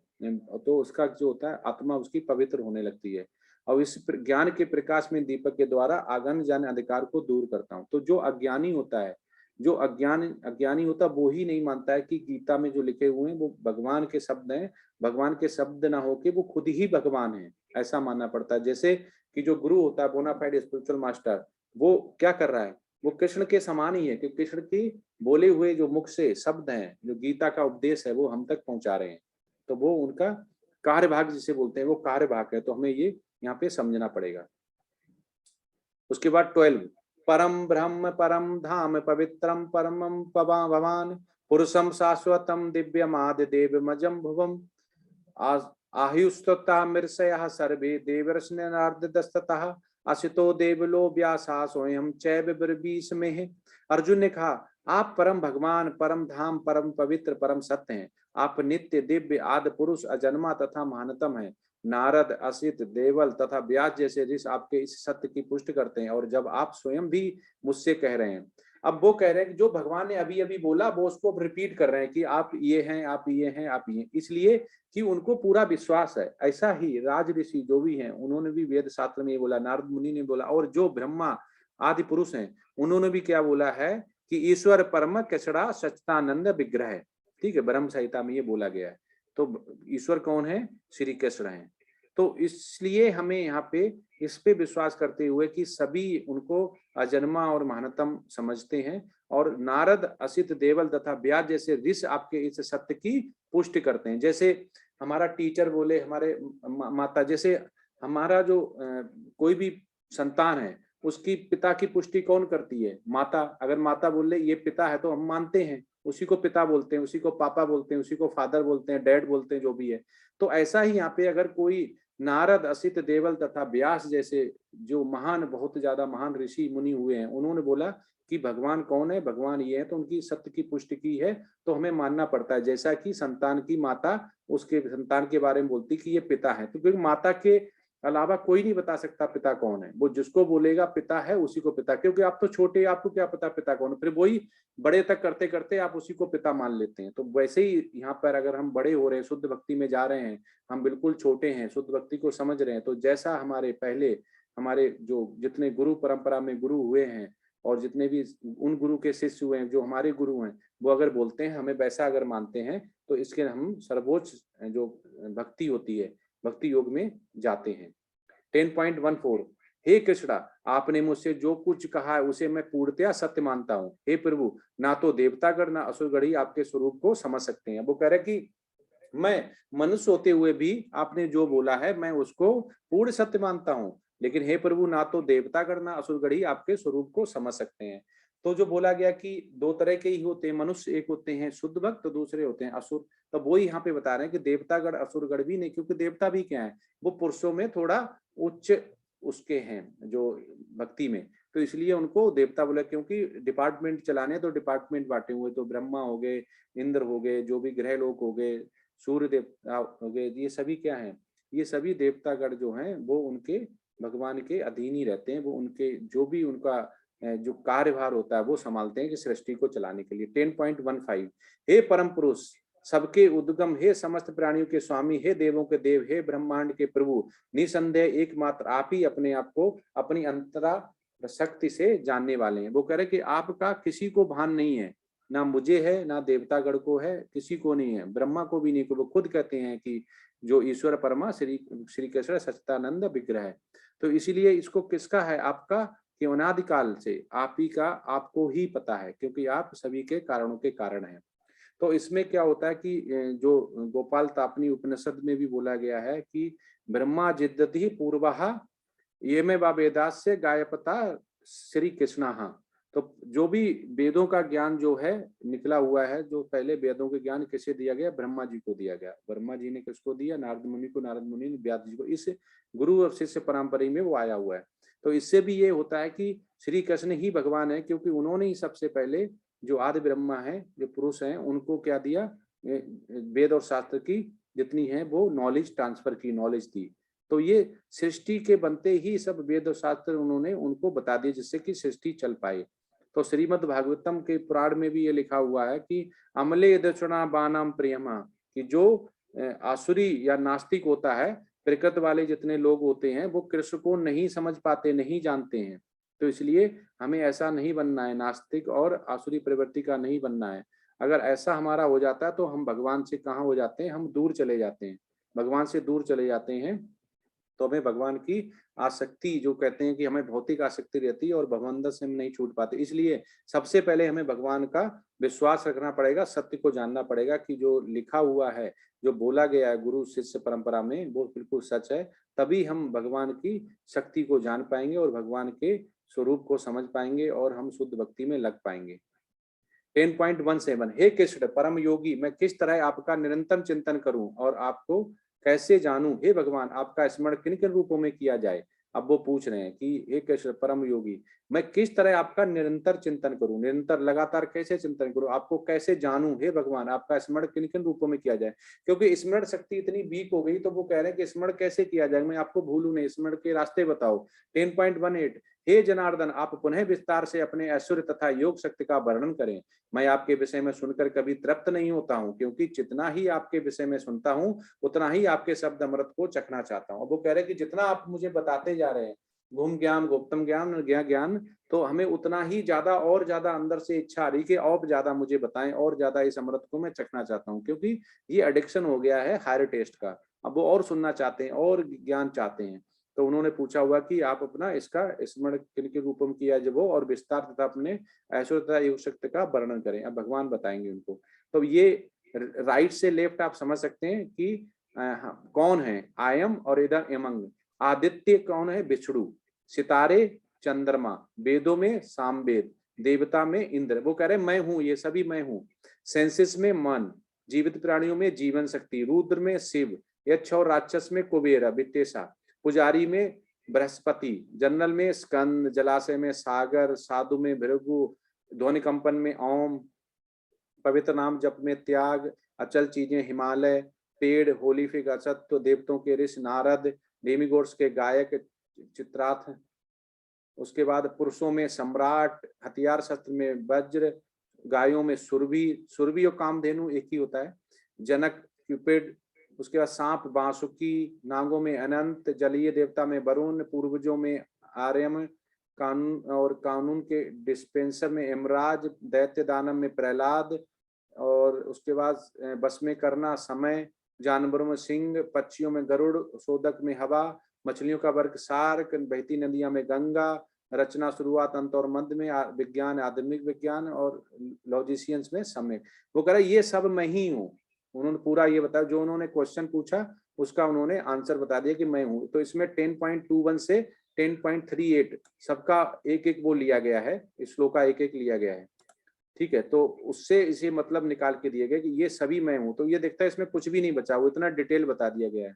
तो उसका जो होता है आत्मा उसकी पवित्र होने लगती है। और इस ज्ञान के प्रकाश में दीपक के द्वारा आगन जाने अधिकार को दूर करता हूँ। तो जो अज्ञानी होता है, जो अज्ञानी होता वो ही नहीं मानता है कि गीता में जो लिखे हुए हैं वो भगवान के शब्द हैं, भगवान के शब्द ना होके वो खुद ही भगवान है, ऐसा मानना पड़ता है। जैसे कि जो गुरु होता है, बोनाफाइड स्पिरिचुअल मास्टर, वो क्या कर रहा है? वो कृष्ण के समान ही है, क्योंकि कृष्ण की बोले हुए जो मुख से शब्द हैं, जो गीता का उपदेश है, वो हम तक पहुंचा रहे हैं। तो वो उनका कार्यभाग जिसे बोलते हैं वो कार्यभाग है। तो हमें ये यहाँ पे समझना पड़ेगा। उसके बाद 12 परम ब्रह्म परम धाम पवित्रम परमम भवान पुरुषम शाश्वतम दिव्यम आदि देव मजम भुवम। आयुस्ततामिर्षयः सर्वे देवर्षिनार्दस्ततः असितो देवलो व्यासा स्वयं चैव ब्रवीष में। अर्जुन ने कहा, आप परम भगवान, परम धाम, परम पवित्र, परम सत्य हैं। आप नित्य, दिव्य, आदि पुरुष, अजन्मा तथा महानतम हैं। नारद, असित, देवल तथा व्यास जैसे ऋषि आपके इस सत्य की पुष्टि करते हैं। और जब आप स्वयं भी मुझसे कह रहे हैं, अब वो कह रहे हैं कि जो भगवान ने अभी अभी बोला वो उसको रिपीट कर रहे हैं कि आप ये हैं, आप ये हैं, आप ये हैं, इसलिए कि उनको पूरा विश्वास है। ऐसा ही राज ऋषि जो भी हैं उन्होंने भी वेद शास्त्र में ये बोला, नारद मुनि ने बोला, और जो ब्रह्मा आदि पुरुष हैं उन्होंने भी क्या बोला है कि ईश्वर परम कृष्णा सच्चिदानंद विग्रह है। ठीक है, ब्रह्म संहिता में ये बोला गया है। तो ईश्वर कौन है? श्री कृष्ण है। तो इसलिए हमें यहाँ पे इस पे विश्वास करते हुए कि सभी उनको अजन्मा और महानतम समझते हैं, और नारद, असित, देवल तथा व्यास जैसे ऋषि आपके इस सत्य की पुष्टि करते हैं। जैसे हमारा टीचर बोले, हमारे माता, जैसे हमारा जो कोई भी संतान है उसकी पिता की पुष्टि कौन करती है? माता। अगर माता बोले ये पिता है तो हम मानते हैं, उसी को पिता बोलते हैं, उसी को पापा बोलते हैं, उसी को फादर बोलते हैं, डैड बोलते हैं, जो भी है। तो ऐसा ही यहाँ पे अगर कोई नारद, असित, देवल तथा व्यास जैसे जो महान, बहुत ज्यादा महान ऋषि मुनि हुए हैं, उन्होंने बोला कि भगवान कौन है, भगवान ये है, तो उनकी सत्य की पुष्टि की है, तो हमें मानना पड़ता है। जैसा कि संतान की माता उसके संतान के बारे में बोलती कि ये पिता है, तो क्योंकि माता के अलावा कोई नहीं बता सकता पिता कौन है। वो जिसको बोलेगा पिता है उसी को पिता, क्योंकि आप तो छोटे, आपको क्या पता पिता कौन है, फिर वही बड़े तक करते करते आप उसी को पिता मान लेते हैं। तो वैसे ही यहाँ पर अगर हम बड़े हो रहे हैं, शुद्ध भक्ति में जा रहे हैं, हम बिल्कुल छोटे हैं, शुद्ध भक्ति को समझ रहे हैं, तो जैसा हमारे पहले हमारे जो जितने गुरु परंपरा में गुरु हुए हैं और जितने भी उन गुरु के शिष्य हुए हैं जो हमारे गुरु हैं, वो अगर बोलते हैं हमें वैसा अगर मानते हैं, तो इसके हम सर्वोच्च जो भक्ति होती है, भक्ति योग में जाते हैं। 10.14 हे कृष्णा, आपने मुझसे जो कुछ कहा है उसे मैं पूर्णतया सत्य मानता हूँ। हे प्रभु, ना तो देवतागण ना असुरगण ही आपके स्वरूप को समझ सकते हैं। वो कह रहे कि मैं मनुष्य होते हुए भी आपने जो बोला है मैं उसको पूर्ण सत्य मानता हूँ, लेकिन हे प्रभु, ना तो देवतागण ना असुरगण ही आपके स्वरूप को समझ सकते हैं। तो जो बोला गया कि दो तरह के ही होते हैं मनुष्य, एक होते हैं शुद्ध भक्त, तो दूसरे होते हैं असुर। तो वो यहाँ पे बता रहे हैं कि देवतागण असुरगण भी नहीं, क्योंकि देवता भी क्या है, वो पुरुषों में थोड़ा उच्च उसके हैं जो भक्ति में, तो इसलिए उनको देवता बोला। क्योंकि डिपार्टमेंट चलाने तो डिपार्टमेंट बांटे हुए, तो ब्रह्मा हो गए, इंद्र हो गए, जो भी ग्रह लोक हो गए, सूर्य देवता हो गए, ये सभी क्या हैं, ये सभी देवतागण जो हैं वो उनके भगवान के अधीन ही रहते हैं। वो उनके जो भी उनका जो कार्यभार होता है वो संभालते हैं कि सृष्टि को चलाने के लिए। 10.15 हे परम पुरुष, सबके उद्गम, हे समस्त प्राणियों के स्वामी, हे देवों के देव, हे ब्रह्मांड के प्रभु, निसंदेह एकमात्र आप ही अपने आप को अपनी अंतरा शक्ति से जानने वाले हैं। वो कह रहे कि आपका किसी को भान नहीं है, ना मुझे है, ना देवतागण को है, किसी को नहीं है, ब्रह्मा को भी नहीं। को वो खुद कहते हैं कि जो ईश्वर परमा श्री कृष्ण सच्चिदानंद विग्रह है। तो इसीलिए इसको किसका है? आपका, कि अनादिकाल से आप ही का, आपको ही पता है, क्योंकि आप सभी के कारणों के कारण हैं। तो इसमें क्या होता है कि जो गोपाल तापनी उपनिषद में भी बोला गया है कि ब्रह्मा जिद्दति पूर्वहा ये में वेदास से गायपता श्री कृष्णा। तो जो भी वेदों का ज्ञान जो है निकला हुआ है, जो पहले वेदों के ज्ञान किसे दिया गया? ब्रह्मा जी को दिया गया। ब्रह्मा जी ने किसको दिया? नारद मुनि को, नारद मुनि ने व्यास जी को। इस गुरु और शिष्य परंपरा में वो आया हुआ है। तो इससे भी ये होता है कि श्री कृष्ण ही भगवान है, क्योंकि उन्होंने ही सबसे पहले जो आदि ब्रह्मा है, जो पुरुष हैं, उनको क्या दिया? वेद और शास्त्र की जितनी है वो नॉलेज ट्रांसफर की, नॉलेज दी। तो ये सृष्टि के बनते ही सब वेद और शास्त्र उन्होंने उनको बता दिए, जिससे कि सृष्टि चल पाए। तो श्रीमद् भागवतम के पुराण में भी ये लिखा हुआ है कि अमले दक्षिणा बानाम प्रियमा, कि जो आसुरी या नास्तिक होता है, प्रकृति वाले जितने लोग होते हैं, वो कृष्ण को नहीं समझ पाते, नहीं जानते हैं। तो इसलिए हमें ऐसा नहीं बनना है, नास्तिक और आसुरी प्रवृत्ति का नहीं बनना है। अगर ऐसा हमारा हो जाता है तो हम भगवान से कहाँ हो जाते हैं? हम दूर चले जाते हैं, भगवान से दूर चले जाते हैं। तो हमें भगवान की आसक्ति, जो कहते हैं कि हमें भौतिक आसक्ति रहती है और भगवंत से हम नहीं छूट पाते। इसलिए सबसे पहले हमें भगवान का विश्वास रखना पड़ेगा, सत्य को जानना पड़ेगा कि जो लिखा हुआ है, जो बोला गया है गुरु शिष्य परंपरा में, वो बिल्कुल सच है। तभी हम भगवान की शक्ति को जान पाएंगे और भगवान के स्वरूप को समझ पाएंगे और हम शुद्ध भक्ति में लग पाएंगे। 10.17 हे कृष्ण परम योगी, मैं किस तरह आपका निरंतर चिंतन करूं और आपको कैसे जानूं हे भगवान आपका स्मरण किन किन रूपों में किया जाए। अब वो पूछ रहे हैं कि हे कृष्ण परम योगी, मैं किस तरह आपका निरंतर चिंतन करूं, निरंतर लगातार कैसे चिंतन करूं, आपको कैसे जानूं हे भगवान आपका स्मरण किन किन रूपों में किया जाए। क्योंकि स्मरण शक्ति इतनी वीक हो गई, तो वो कह रहे हैं कि स्मरण कैसे किया जाए, मैं आपको भूलूं नहीं, स्मरण के रास्ते बताओ। 10.18 हे जनार्दन, आप पुनः विस्तार से अपने ऐश्वर्य तथा योग शक्ति का वर्णन करें। मैं आपके विषय में सुनकर कभी तृप्त नहीं होता हूँ, क्योंकि जितना ही आपके विषय में सुनता हूँ उतना ही आपके शब्द अमृत को चखना चाहता हूँ। अब वो कह रहे हैं कि जितना आप मुझे बताते जा रहे हैं, गुम ज्ञान, गुप्तम ज्ञान, ज्ञान, तो हमें उतना ही ज्यादा और ज्यादा अंदर से इच्छा आ रही कि और ज्यादा मुझे बताएं, और ज्यादा इस अमृत को मैं चखना चाहता हूँ, क्योंकि ये एडिक्शन हो गया है हायर टेस्ट का। अब वो और सुनना चाहते हैं और ज्ञान चाहते हैं। तो उन्होंने पूछा हुआ कि आप अपना इसका स्मरण किन के रूप में किया जब, और विस्तार तथा अपने ऐश्वर्य तथा योग शक्ति का वर्णन करें। अब भगवान बताएंगे उनको। तो ये राइट से लेफ्ट आप समझ सकते हैं कि कौन है आयम और इधर एमंग। आदित्य कौन है, विष्णु, सितारे चंद्रमा, वेदों में सामवेद, देवता में इंद्र। वो कह रहे हैं मैं हूं, ये सभी मैं हूं। सेंसिस में मन, जीवित प्राणियों में जीवन शक्ति, रुद्र में शिव, यक्ष और राक्षस में कुबेर वित्तेशा, पुजारी में बृहस्पति, जनरल में स्कंद, जलाशय में सागर, साधु में भृगु, ध्वनि कंपन में ओम, पवित्र नाम जप में त्याग, अचल चीजें हिमालय, पेड़ होलीफिक असत्व, देवताओं के ऋषि नारद, डेमिगोड्स के गायक चित्रार्थ। उसके बाद पुरुषों में सम्राट, हथियार शस्त्र में वज्र, गायों में सुरभि, सुरभि और कामधेनु एक ही होता है, जनक क्यूपिड। उसके बाद सांप बांसुकी, नागों में अनंत, जलीय देवता में वरुण, पूर्वजों में आर्यम, कानून और कानून के डिस्पेंसर में यमराज, दैत्य दानव में प्रहलाद, और उसके बाद बस में करना समय, जानवरों में सिंह, पक्षियों में गरुड़, शोधक में हवा, मछलियों का वर्ग शार्क, बहती नदियां में गंगा, रचना शुरुआत अंत और मध्य में विज्ञान आधुनिक विज्ञान, और लॉजिशियंस में समय। वो कह रहा है ये सब मैं ही हूँ। उन्होंने पूरा ये बताया, जो उन्होंने क्वेश्चन पूछा उसका उन्होंने आंसर बता दिया कि मैं हूँ। तो इसमें 10.21 से 10.38 सबका एक एक वो लिया गया है, श्लोक का एक एक लिया गया है। ठीक है, तो उससे इसे मतलब निकाल के दिए गए कि ये सभी मैं हूं। तो ये देखता है इसमें कुछ भी नहीं बचा, वो इतना डिटेल बता दिया गया है।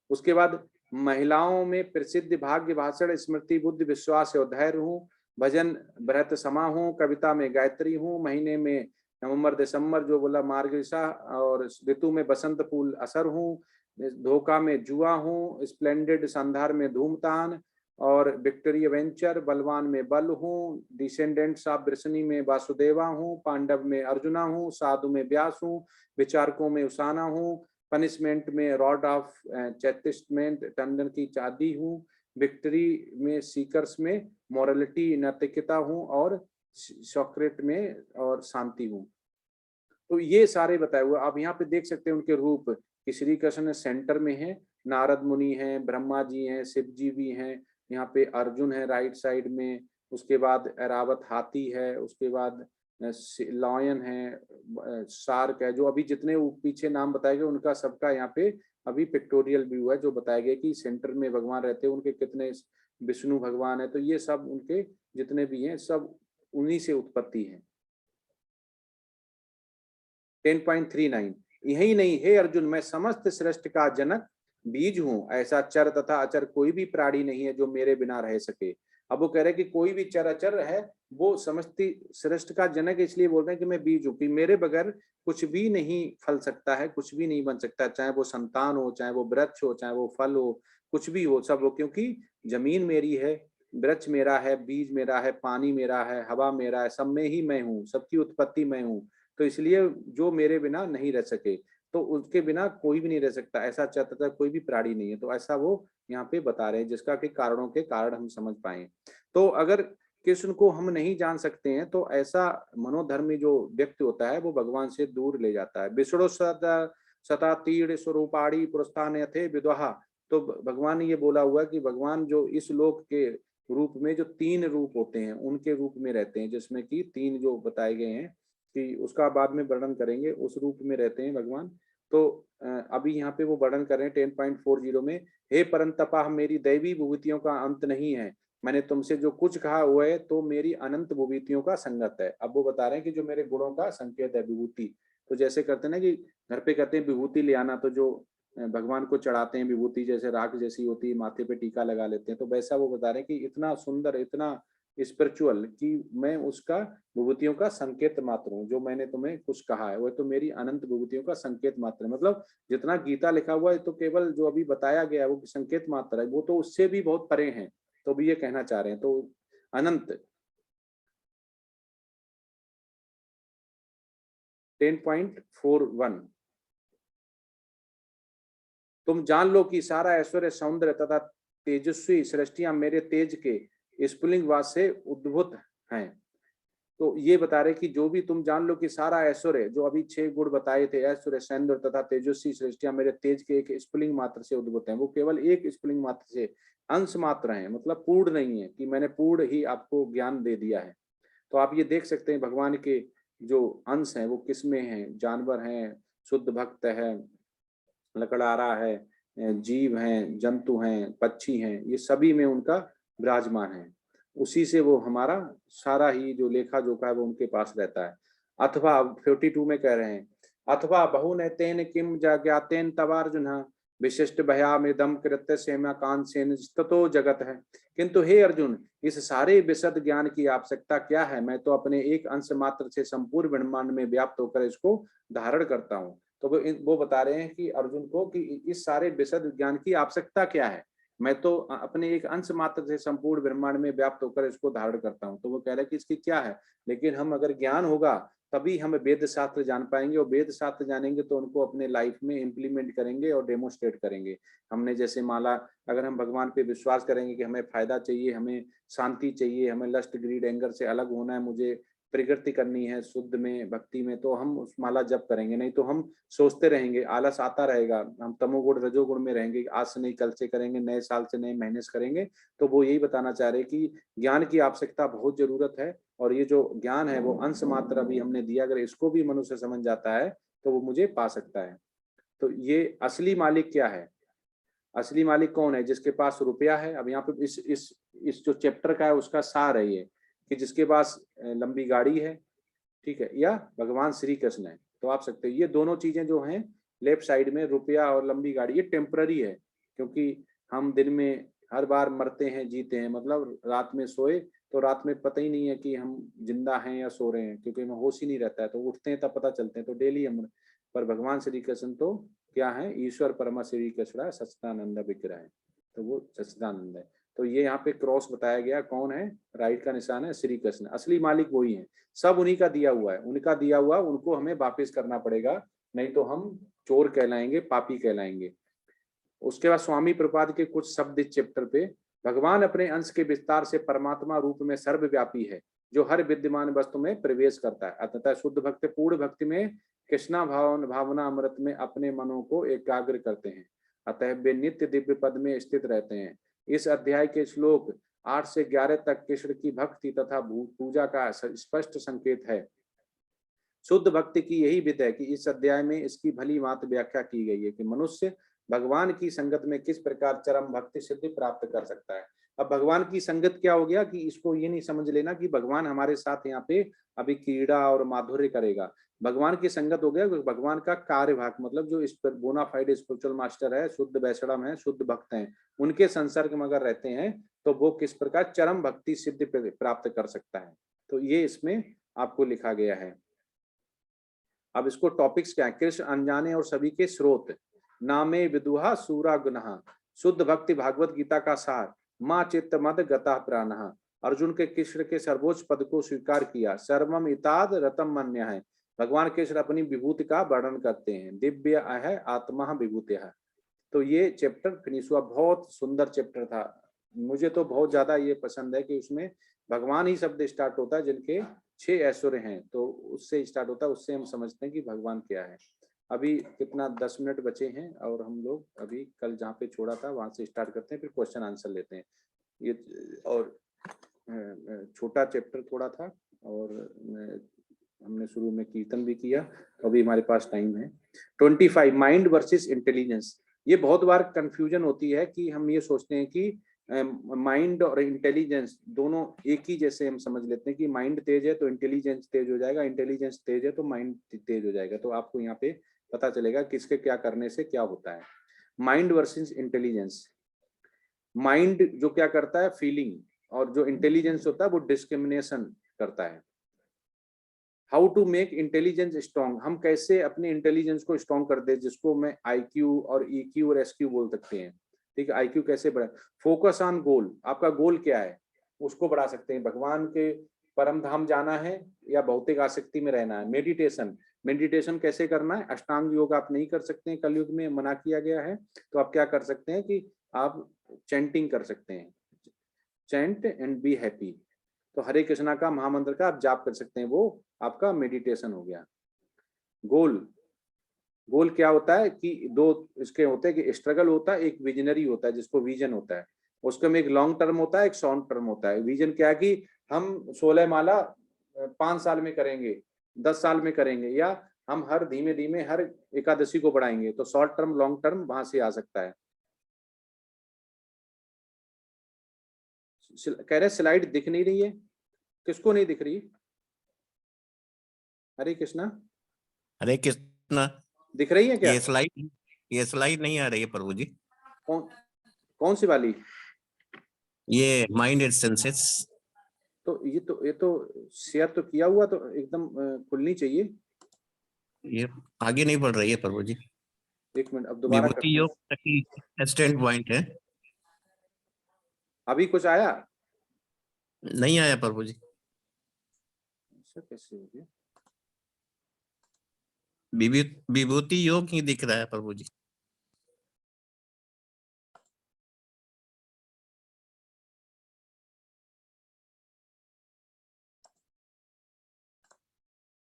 उसके बाद महिलाओं में प्रसिद्ध भाग्य भाषण स्मृति बुद्धि विश्वास और धैर्य हूँ, भजन व्रत समा हूँ, कविता में गायत्री हूँ, महीने में नवंबर दिसंबर जो बोला मार्गशीर्ष, और ऋतु में बसंत फूल असर हूँ, धोखा में जुआ हूँ, स्प्लेंडेड संधार में धूमतान, और विक्टोरिया वेंचर बलवान में बल हूँ, डिसेंडेंट्स ऑफ वृषणी में वासुदेवा हूँ, पांडव में अर्जुना हूँ, साधु में व्यास हूँ, विचारकों में उसाना हूँ, पनिशमेंट में रॉड ऑफ चैटिस्टमेंट टंडन की चादी हूँ, विक्ट्री में सीकर्स में मॉरलिटी नैतिकता हूँ, और सॉक्रेट में और शांति हूँ। तो ये सारे बताए हुए आप यहाँ पे देख सकते हैं उनके रूप कि श्री कृष्ण सेंटर में है, नारद मुनि हैं, ब्रह्मा जी हैं, शिव जी भी हैं, यहाँ पे अर्जुन है राइट साइड में, उसके बाद ऐरावत हाथी है, उसके बाद लॉयन है, शार्क है, जो अभी जितने पीछे नाम बताए गए उनका सबका यहाँ पे अभी पिक्टोरियल व्यू है, जो बताया गया कि सेंटर में भगवान रहते हैं, उनके कितने विष्णु भगवान है, तो ये सब उनके जितने भी हैं सब उन्हीं से उत्पत्ति है। 10.39 यही नहीं हे अर्जुन, मैं समस्त सृष्टि का जनक बीज हूँ, ऐसा चर तथा अचर कोई भी प्राणी नहीं है जो मेरे बिना रह सके। अब वो कह रहे हैं कि कोई भी चर अचर है वो समस्ती सृष्टि का जनक, इसलिए बोल रहे हैं कि मैं बीज हूँ, कि मेरे बगैर कुछ भी नहीं फल सकता है, कुछ भी नहीं बन सकता, चाहे वो संतान हो, चाहे वो वृक्ष हो, चाहे वो फल हो, कुछ भी हो, सब हो, क्योंकि जमीन मेरी है, वृक्ष मेरा है, बीज मेरा है, पानी मेरा है, हवा मेरा है, सब में ही मैं हूँ, सबकी उत्पत्ति मैं हूँ। तो इसलिए जो मेरे बिना नहीं रह सके, तो उसके बिना कोई भी नहीं रह सकता, ऐसा चाहता था कोई भी प्राणी नहीं है। तो ऐसा वो यहाँ पे बता रहे हैं, जिसका कि कारणों के कारण हम समझ पाए। तो अगर कृष्ण को हम नहीं जान सकते हैं तो ऐसा मनोधर्मी जो व्यक्ति होता है वो भगवान से दूर ले जाता है। विष्णु सता तीर स्वरूपाणी पुरस्तान थे विद्वाहा। तो भगवान ने ये बोला हुआ कि भगवान जो इस लोक के रूप में जो 3 रूप होते हैं उनके रूप में रहते हैं, जिसमें कि 3 जो बताए गए हैं कि उसका बाद में वर्णन करेंगे, उस रूप में रहते हैं भगवान। तो अभी यहाँ पे वो वर्णन कर रहे हैं 10.40 में, हे परंतपा मेरी दैवी विभूतियों का अंत नहीं है, मैंने तुमसे जो कुछ कहा वो है तो मेरी अनंत विभूतियों का संगत है। अब वो बता रहे हैं कि जो मेरे गुणों का संकेत है विभूति, तो जैसे करते हैं ना कि घर पे कहते हैं विभूति ले आना, तो जो भगवान को चढ़ाते हैं, विभूति जैसे राख जैसी होती है, माथे पे टीका लगा लेते हैं, तो वैसा वो बता रहे हैं कि इतना सुंदर, इतना स्पिरिचुअल कि मैं उसका विभूतियों का संकेत मात्र हूँ। जो मैंने तुम्हें कुछ कहा है वो तो मेरी अनंत विभूतियों का संकेत मात्र है। मतलब जितना गीता लिखा हुआ है तो केवल जो अभी बताया गया है वो संकेत मात्र है, वो तो उससे भी बहुत परे हैं। तो भी ये कहना चाह रहे हैं, तो अनंत 10.41 तुम जान लो कि सारा ऐश्वर्य, सौंदर्य तथा तेजस्वी सृष्टियां मेरे तेज के स्फुलिंग वास से उद्भूत हैं। तो ये बता रहे कि जो भी तुम जान लो कि सारा ऐश्वर्य, जो अभी 6 गुण बताए थे, ऐश्वर्य, सौंदर्य तथा तेजस्वी सृष्टियां मेरे तेज के एक स्फुलिंग मात्र से उद्भूत हैं। वो केवल एक स्फुलिंग मात्र से अंश मात्र हैं, मतलब पूर्ण नहीं है कि मैंने पूर्ण ही आपको ज्ञान दे दिया है। तो आप ये देख सकते हैं भगवान के जो अंश हैं वो किसमें हैं। जानवर हैं, शुद्ध भक्त है, लकड़ारा है, जीव हैं, जंतु हैं, पक्षी हैं, ये सभी में उनका विराजमान है। उसी से वो हमारा सारा ही जो लेखा जोखा है वो उनके पास रहता है। अथवा 52 में कह रहे हैं, अथवा बहुनैतेन किम ज्ञातेन तवार्जुन विशिष्ट भयामिदम कृत्य सेमा कान सेन ततो जगत है। किंतु हे अर्जुन, इस सारे विशद ज्ञान की आवश्यकता क्या है? मैं तो अपने एक अंश मात्र से संपूर्ण ब्रह्मांड में व्याप्त होकर इसको धारण करता हूँ। तो वो बता रहे हैं कि अर्जुन को कि इस सारे विशद ज्ञान की आवश्यकता क्या है? मैं तो अपने एक अंश मात्र से संपूर्ण ब्रह्मांड में व्याप्त होकर इसको धारण करता हूँ। तो वो कह रहे हैं कि इसकी क्या है, लेकिन हम अगर ज्ञान होगा तभी हम वेद शास्त्र जान पाएंगे, और वेद शास्त्र जानेंगे तो उनको अपने लाइफ में इम्प्लीमेंट करेंगे और डेमोस्ट्रेट करेंगे। हमने जैसे माला, अगर हम भगवान पे विश्वास करेंगे कि हमें फायदा चाहिए, हमें शांति चाहिए, हमें लस्ट ग्रीड एंगर से अलग होना है, मुझे प्रकृति करनी है शुद्ध में, भक्ति में, तो हम उस माला जप करेंगे। नहीं तो हम सोचते रहेंगे, आलस आता रहेगा, हम तमोगुण रजोगुण में रहेंगे, आज से नहीं कल से करेंगे, नए साल से नए महीने से करेंगे। तो वो यही बताना चाह रहे हैं कि ज्ञान की आवश्यकता बहुत जरूरत है, और ये जो ज्ञान है वो अंश मात्र अभी हमने दिया, अगर इसको भी मनुष्य समझ जाता है तो वो मुझे पा सकता है। तो ये असली मालिक क्या है? असली मालिक कौन है? जिसके पास रुपया है। अब यहाँ पे इस जो चैप्टर का है उसका सार है ये, कि जिसके पास लंबी गाड़ी है, ठीक है, या भगवान श्री कृष्ण है। तो आप सकते हैं ये दोनों चीजें जो हैं लेफ्ट साइड में, रुपया और लंबी गाड़ी, ये टेम्पररी है, क्योंकि हम दिन में हर बार मरते हैं, जीते हैं। मतलब रात में सोए तो रात में पता ही नहीं है कि हम जिंदा हैं या सो रहे हैं, क्योंकि हमें होश ही नहीं रहता है, तो उठते हैं तब पता चलते हैं। तो डेली हम, पर भगवान श्री कृष्ण तो क्या है? ईश्वर परमा श्री कृष्ण सच्चिदानंद विग्रह है, तो वो सच्चिदानंद है। तो ये यहाँ पे क्रॉस बताया गया, कौन है? राइट का निशान है श्री कृष्ण, असली मालिक वही है, सब उन्हीं का दिया हुआ है, उनका दिया हुआ, उनको हमें वापिस करना पड़ेगा, नहीं तो हम चोर कहलाएंगे, पापी कहलाएंगे। उसके बाद स्वामी प्रपाद के कुछ शब्द इस चैप्टर पे, भगवान अपने अंश के विस्तार से परमात्मा रूप में सर्वव्यापी है, जो हर विद्यमान वस्तु में प्रवेश करता है। अतः शुद्ध भक्त पूर्ण भक्ति में कृष्णा भावना अमृत में अपने मनों को एकाग्र करते हैं, अतः वे नित्य दिव्य पद में स्थित रहते हैं। इस अध्याय के श्लोक 8 से 11 तक कृष्ण की भक्ति तथा पूजा का स्पष्ट संकेत है। शुद्ध भक्ति की यही विध है कि इस अध्याय में इसकी भली भांति व्याख्या की गई है कि मनुष्य भगवान की संगत में किस प्रकार चरम भक्ति सिद्धि प्राप्त कर सकता है। अब भगवान की संगत क्या हो गया कि इसको ये नहीं समझ लेना कि भगवान हमारे साथ यहाँ पे अभी क्रीड़ा और माधुर्य करेगा। भगवान की संगत हो गया भगवान का कार्यभाग, मतलब जो इस पर बोनाफाइड स्पिरिचुअल मास्टर है, शुद्ध वैष्णव है, शुद्ध भक्त हैं, उनके संसर्ग में अगर रहते हैं तो वो किस प्रकार चरम भक्ति सिद्धि प्राप्त कर सकता है। तो ये इसमें आपको लिखा गया है। अब इसको टॉपिक्स क्या है? कृष्ण अनजाने और सभी के स्रोत, नामे विदुहा सूरा गुनहा, शुद्ध भक्ति भागवत गीता का सार, माँ चित्त मद गता प्राणः, अर्जुन के कृष्ण के सर्वोच्च पद को स्वीकार किया, सर्वम इताद रतम मन्य है, भगवान कृष्ण अपनी विभूति का वर्णन करते हैं, दिव्य है आत्मा विभूति है। तो ये चैप्टर फिनिश हुआ, बहुत सुंदर चैप्टर था, मुझे तो बहुत ज्यादा ये पसंद है कि उसमें भगवान ही शब्द स्टार्ट होता है, जिनके 6 ऐश्वर्य हैं, तो उससे स्टार्ट होता है, उससे हम समझते हैं कि भगवान क्या है। अभी कितना 10 मिनट बचे हैं, और हम लोग अभी कल जहाँ पे छोड़ा था वहां से स्टार्ट करते हैं, फिर क्वेश्चन आंसर लेते हैं। ये और छोटा चैप्टर थोड़ा था, और हमने शुरू में कीर्तन भी किया, तो अभी हमारे पास टाइम है। 25 माइंड वर्सेस इंटेलिजेंस। ये बहुत बार कंफ्यूजन होती है कि हम ये सोचते हैं कि माइंड और इंटेलिजेंस दोनों एक ही जैसे हम समझ लेते हैं कि माइंड तेज है तो इंटेलिजेंस तेज हो जाएगा, इंटेलिजेंस तेज है तो माइंड तेज हो जाएगा। तो आपको यहाँ पे पता चलेगा किसके क्या करने से क्या होता है। Mind versus intelligence. माइंड जो क्या करता है, फीलिंग, और जो इंटेलिजेंस होता है वो डिस्क्रिमिनेशन करता है। How to make intelligence strong, हम कैसे अपने इंटेलिजेंस को स्ट्रॉन्ग कर दे, जिसको मैं IQ और EQ और SQ बोल सकते हैं। ठीक है, IQ कैसे बढ़ा, फोकस ऑन गोल, आपका गोल क्या है उसको बढ़ा सकते हैं। भगवान के परम धाम जाना है या भौतिक आसक्ति में रहना है। मेडिटेशन, मेडिटेशन कैसे करना है, अष्टांग योग आप नहीं कर सकते हैं, कलयुग में मना किया गया है। तो आप क्या कर सकते हैं कि आप चैंटिंग कर सकते हैं, चैंट एंड बी हैप्पी। तो हरे कृष्णा का महामंत्र का आप जाप कर सकते हैं, वो आपका मेडिटेशन हो गया। गोल, गोल क्या होता है कि दो इसके होते हैं कि स्ट्रगल होता है, एक विजनरी होता है जिसको विजन होता है, उसके में एक लॉन्ग टर्म होता है, एक शॉर्ट टर्म होता है। विजन क्या है कि हम 16 माला 5 साल में करेंगे, 10 साल में करेंगे, या हम हर धीमे धीमे हर एकादशी को बढ़ाएंगे। तो शॉर्ट टर्म लॉन्ग टर्म वहां से आ सकता है। कह रहे स्लाइड दिख नहीं रही है, किसको नहीं दिख रही? हरे कृष्णा, हरे कृष्णा, दिख रही है क्या? ये स्लाइड नहीं आ रही है प्रभु जी। कौन सी वाली? ये माइंड एंड सेंसेस। तो ये तो शेयर तो किया हुआ, तो एकदम खुलनी चाहिए। ये आगे नहीं बढ़ रही है प्रभु जी। एक मिनट, अब दोबारा करते विभूति हैं। योग स्टैंड पॉइंट है, अभी कुछ आया? नहीं आया प्रभु जी। ऐसा कैसे हो गया? विभूति योग ही दिख रहा है प्रभु जी।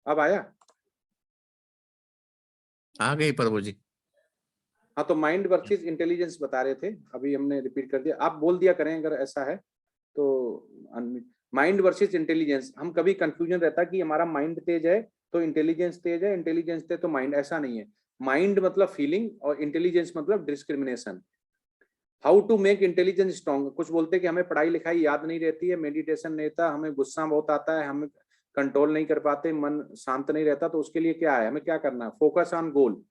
अब आया? आ गई प्रभु जी। हाँ, तो माइंड वर्सेस इंटेलिजेंस बता रहे थे, अभी हमने रिपीट कर दिया, आप बोल दिया करें अगर ऐसा है तो। माइंड वर्सेस इंटेलिजेंस, हम कभी कंफ्यूजन रहता है कि हमारा माइंड तेज है तो इंटेलिजेंस तेज है, इंटेलिजेंस तेज तो माइंड, ऐसा नहीं है। माइंड मतलब फीलिंग और इंटेलिजेंस मतलब discrimination. How to make intelligence strong, कुछ बोलते हैं कि हमें पढ़ाई लिखाई याद नहीं रहती है, मेडिटेशन नहीं था, हमें गुस्सा बहुत आता है, हमें कंट्रोल नहीं कर पाते, मन शांत नहीं रहता, तो उसके लिए क्या है, हमें क्या करना है? फोकस ऑन गोल,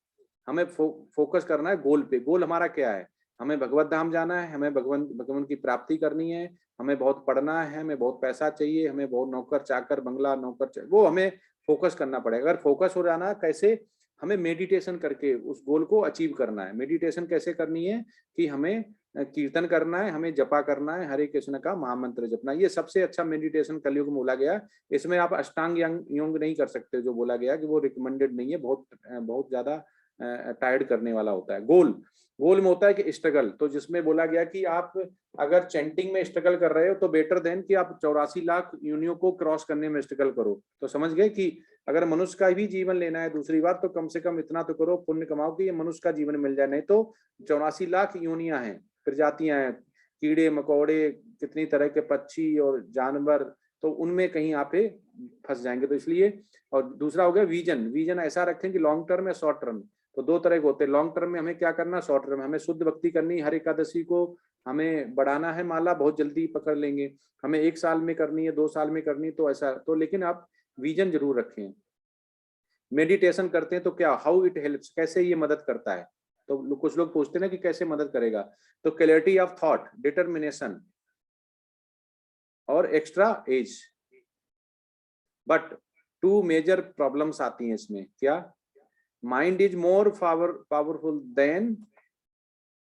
हमें फोकस करना है गोल पे। गोल हमारा क्या है? हमें भगवत धाम जाना है, हमें भगवान की प्राप्ति करनी है, हमें बहुत पढ़ना है, हमें बहुत पैसा चाहिए, हमें बहुत नौकर चाकर बंगला नौकर वो हमें फोकस करना पड़ेगा। अगर फोकस हो जाना, कैसे? हमें मेडिटेशन करके उस गोल को अचीव करना है। मेडिटेशन कैसे करनी है कि हमें कीर्तन करना है, हमें जपा करना है, हरे कृष्ण का महामंत्र जपना, ये सबसे अच्छा मेडिटेशन कलयुग में बोला गया। इसमें आप अष्टांग योग नहीं कर सकते, जो बोला गया कि वो रिकमेंडेड नहीं है, बहुत ज्यादा टायर्ड करने वाला होता है। गोल, गोल में होता है कि स्ट्रगल, तो जिसमें बोला गया कि आप अगर चैंटिंग में स्ट्रगल कर रहे हो तो बेटर देन कि आप 84 लाख योनियों को क्रॉस करने में स्ट्रगल करो। तो समझ गए कि अगर मनुष्य का भी जीवन लेना है दूसरी बार, तो कम से कम इतना तो करो, पुण्य कमाओ कि ये मनुष्य का जीवन मिल जाए। नहीं तो 84 लाख योनियां हैं, प्रजातियां हैं, कीड़े मकोड़े, कितनी तरह के पक्षी और जानवर, तो उनमें कहीं आप फंस जाएंगे। तो इसलिए, और दूसरा हो गया विजन, विजन ऐसा रखें कि लॉन्ग टर्म या शॉर्ट टर्म। तो दो तरह के होते हैं, लॉन्ग टर्म में हमें क्या करना, शॉर्ट टर्म में हमें शुद्ध भक्ति करनी, हर एकादशी को हमें बढ़ाना है, माला बहुत जल्दी पकड़ लेंगे, हमें 1 साल में करनी है, 2 साल में करनी, तो ऐसा तो, लेकिन आप विजन जरूर रखें। मेडिटेशन करते हैं तो क्या, हाउ इट हेल्प्स, कैसे ये मदद करता है? तो कुछ लोग पूछते हैं ना कि कैसे मदद करेगा, तो क्लैरिटी ऑफ थॉट, डिटर्मिनेशन और extra edge. But 2 major problems आती हैं इसमें, क्या? Mind is more powerful than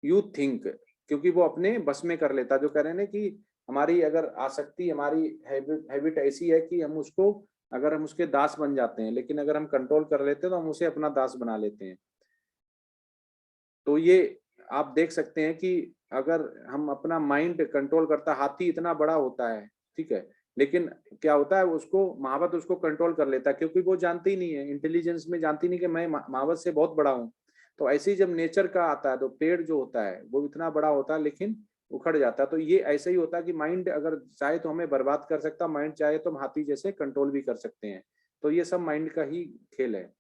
you think, क्योंकि वो अपने बस में कर लेता। जो कह रहे हैं ना कि हमारी अगर आसक्ति, हमारी हैबिट ऐसी है कि हम उसको, अगर हम उसके दास बन जाते हैं, लेकिन अगर हम कंट्रोल कर लेते हैं तो हम उसे अपना दास बना लेते हैं। तो ये आप देख सकते हैं कि अगर हम अपना माइंड कंट्रोल करता, हाथी इतना बड़ा होता है, ठीक है, लेकिन क्या होता है, उसको महावत उसको कंट्रोल कर लेता है, क्योंकि वो जानती ही नहीं है, इंटेलिजेंस में जानती नहीं कि मैं महावत से बहुत बड़ा हूँ। तो ऐसे ही जब नेचर का आता है, तो पेड़ जो होता है वो इतना बड़ा होता है लेकिन उखड़ जाता है। तो ये ऐसे ही होता है कि माइंड अगर चाहे तो हमें बर्बाद कर सकता है, माइंड चाहे तो हम हाथी जैसे कंट्रोल भी कर सकते हैं। तो ये सब माइंड का ही खेल है।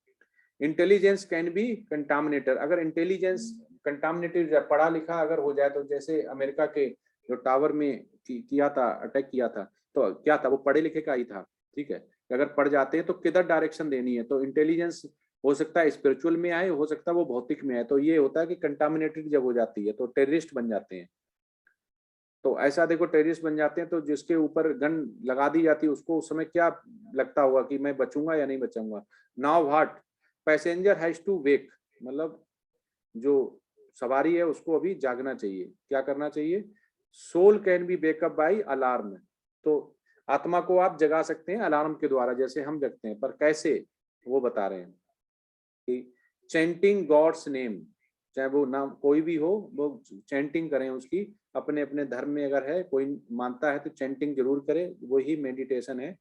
इंटेलिजेंस कैन बी कंटामिनेटेड, अगर इंटेलिजेंस कंटामिनेटेड, पढ़ा लिखा अगर हो जाए, तो जैसे अमेरिका के जो टावर में किया था, अटैक किया था, तो क्या था, वो पढ़े लिखे का ही था, ठीक है। अगर पढ़ जाते हैं तो किधर डायरेक्शन देनी है, तो इंटेलिजेंस हो सकता है स्पिरिचुअल में आए, हो सकता है वो भौतिक में आए। तो ये होता है कि कंटामिनेटेड जब हो जाती है तो टेररिस्ट बन जाते हैं। तो ऐसा देखो, टेररिस्ट बन जाते हैं तो जिसके ऊपर गन लगा दी जाती है उसको उस समय क्या लगता होगा कि मैं बचूंगा या नहीं बचूंगा। Now what, passenger has to wake, मतलब जो सवारी है उसको अभी जागना चाहिए। क्या करना चाहिए? Soul can be wake up by alarm. तो आत्मा को आप जगा सकते हैं अलार्म के द्वारा, जैसे हम जगते हैं, पर कैसे वो बता रहे हैं कि चैंटिंग गॉड्स नेम, चाहे वो नाम कोई भी हो, वो चैंटिंग करें उसकी। अपने अपने धर्म में अगर है कोई मानता है तो चैंटिंग जरूर करे, वही मेडिटेशन है।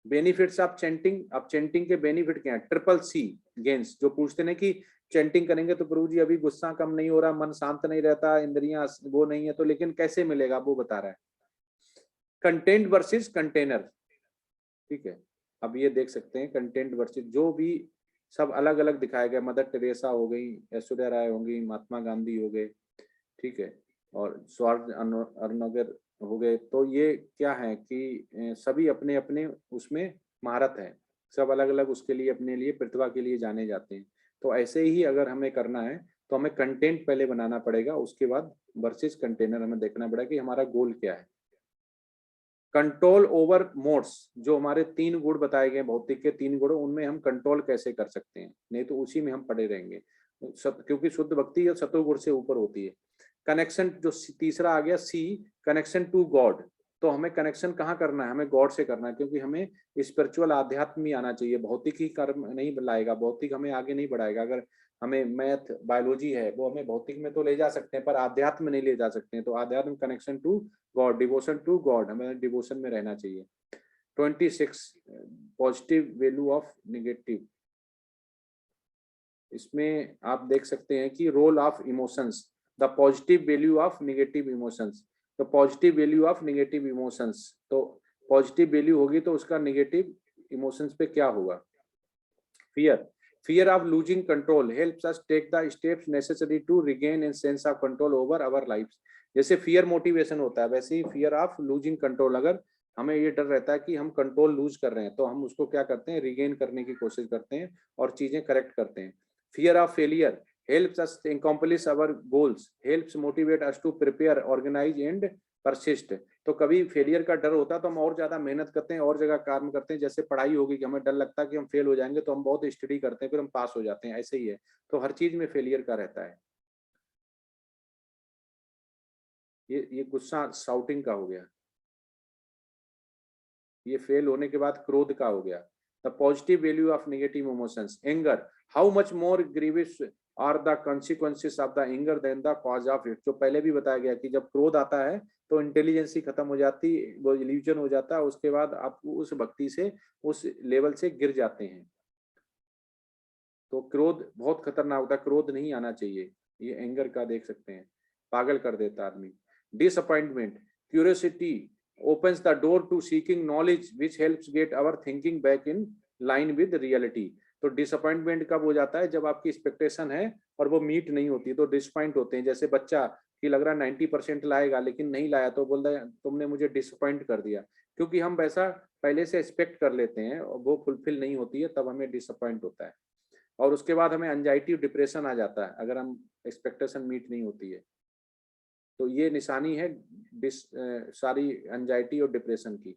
बेनिफिट्स ऑफ चैंटिंग, अब चैंटिंग के बेनिफिट क्या है? Triple C gains. जो पूछते हैं कि चैंटिंग करेंगे तो प्रभु जी अभी गुस्सा कम नहीं हो रहा, मन शांत नहीं रहता, इंद्रियां वो नहीं है, तो लेकिन कैसे मिलेगा वो बता रहा है। कंटेंट वर्सेस कंटेनर, ठीक है। अब ये देख सकते हैं कंटेंट वर्सेस, जो भी सब अलग अलग दिखाया गया। मदर टेरेसा हो गई, ऐश्वर्या राय होंगी, महात्मा गांधी हो गए, ठीक है, और स्वार्थ अर्नगर हो गए। तो ये क्या है कि सभी अपने अपने उसमें महारत है, सब अलग अलग उसके लिए अपने लिए प्रतिभा के लिए जाने जाते हैं। तो ऐसे ही अगर हमें करना है तो हमें कंटेंट पहले बनाना पड़ेगा, उसके बाद वर्सेस कंटेनर हमें देखना पड़ेगा कि हमारा गोल क्या है। कंट्रोल ओवर मोड्स, जो हमारे 3 गुण बताए गए भौतिक के 3 गुण, उनमें हम कंट्रोल कैसे कर सकते हैं, नहीं तो उसी में हम पड़े रहेंगे। क्योंकि शुद्ध भक्ति सत्वगुण से ऊपर होती है। कनेक्शन जो तीसरा आ गया सी, कनेक्शन टू गॉड। तो हमें कनेक्शन कहाँ करना है? हमें गॉड से करना है, क्योंकि हमें स्पिरिचुअल आध्यात्म में आना चाहिए। भौतिक ही कर्म नहीं लाएगा, भौतिक हमें आगे नहीं बढ़ाएगा। अगर हमें मैथ बायोलॉजी है वो हमें भौतिक में तो ले जा सकते हैं पर आध्यात्म में नहीं ले जा सकते हैं। तो आध्यात्म connection to God, devotion to God, हमें डिवोशन में रहना चाहिए। 26 पॉजिटिव वैल्यू ऑफ नेगेटिव, इसमें आप देख सकते हैं कि role of emotions, the positive value of negative emotions. तो positive value of negative emotions, तो पॉजिटिव वैल्यू होगी तो उसका नेगेटिव इमोशंस पे क्या होगा? Fear, fear of losing control helps us take the steps necessary to regain a sense of control over our lives। जैसे fear motivation होता है, वैसे ही फियर ऑफ लूजिंग कंट्रोल, अगर हमें ये डर रहता है कि हम कंट्रोल लूज कर रहे हैं तो हम उसको क्या करते हैं? रिगेन करने की कोशिश करते हैं और चीजें करेक्ट करते हैं। Fear of failure helps us accomplish our goals, helps motivate us to prepare, organize and persist। तो कभी फेलियर का डर होता है तो हम और ज्यादा मेहनत करते हैं, और जगह काम करते हैं। जैसे पढ़ाई होगी कि हमें डर लगता है कि हम फेल हो जाएंगे तो हम बहुत स्टडी करते हैं, फिर हम पास हो जाते हैं, ऐसे ही है। तो हर चीज में फेलियर का रहता है। ये गुस्सा शाउटिंग का हो गया, ये फेल होने के बाद क्रोध का हो गया। The positive value of negative emotions, anger, how much more grievous are the consequences of the anger than the cause of it. जो पहले भी बताया गया कि जब क्रोध आता है तो इंटेलिजेंस ही खत्म हो जाती, वो इल्यूजन हो जाता है, उसके बाद आप उस भक्ति से उस लेवल से गिर जाते हैं। तो क्रोध बहुत खतरनाक होता है, क्रोध नहीं आना चाहिए। ये एंगर का देख सकते हैं, पागल कर देता आदमी। Disappointment, curiosity opens the door to seeking knowledge which helps get our thinking back in line with reality। तो डिसअपॉइंटमेंट कब हो जाता है? जब आपकी एक्सपेक्टेशन है और वो मीट नहीं होती तो डिसअपॉइंट होते हैं। जैसे बच्चा कि लग रहा 90% लाएगा लेकिन नहीं लाया तो बोलता है तुमने मुझे डिसअपॉइंट कर दिया, क्योंकि हम वैसा पहले से एक्सपेक्ट कर लेते हैं और वो फुलफिल नहीं होती है, तब हमें डिसअपॉइंट होता है। और उसके बाद हमें एंजाइटी डिप्रेशन आ जाता है अगर हम एक्सपेक्टेशन मीट नहीं होती है। तो ये निशानी है सारी एंजाइटी और डिप्रेशन की,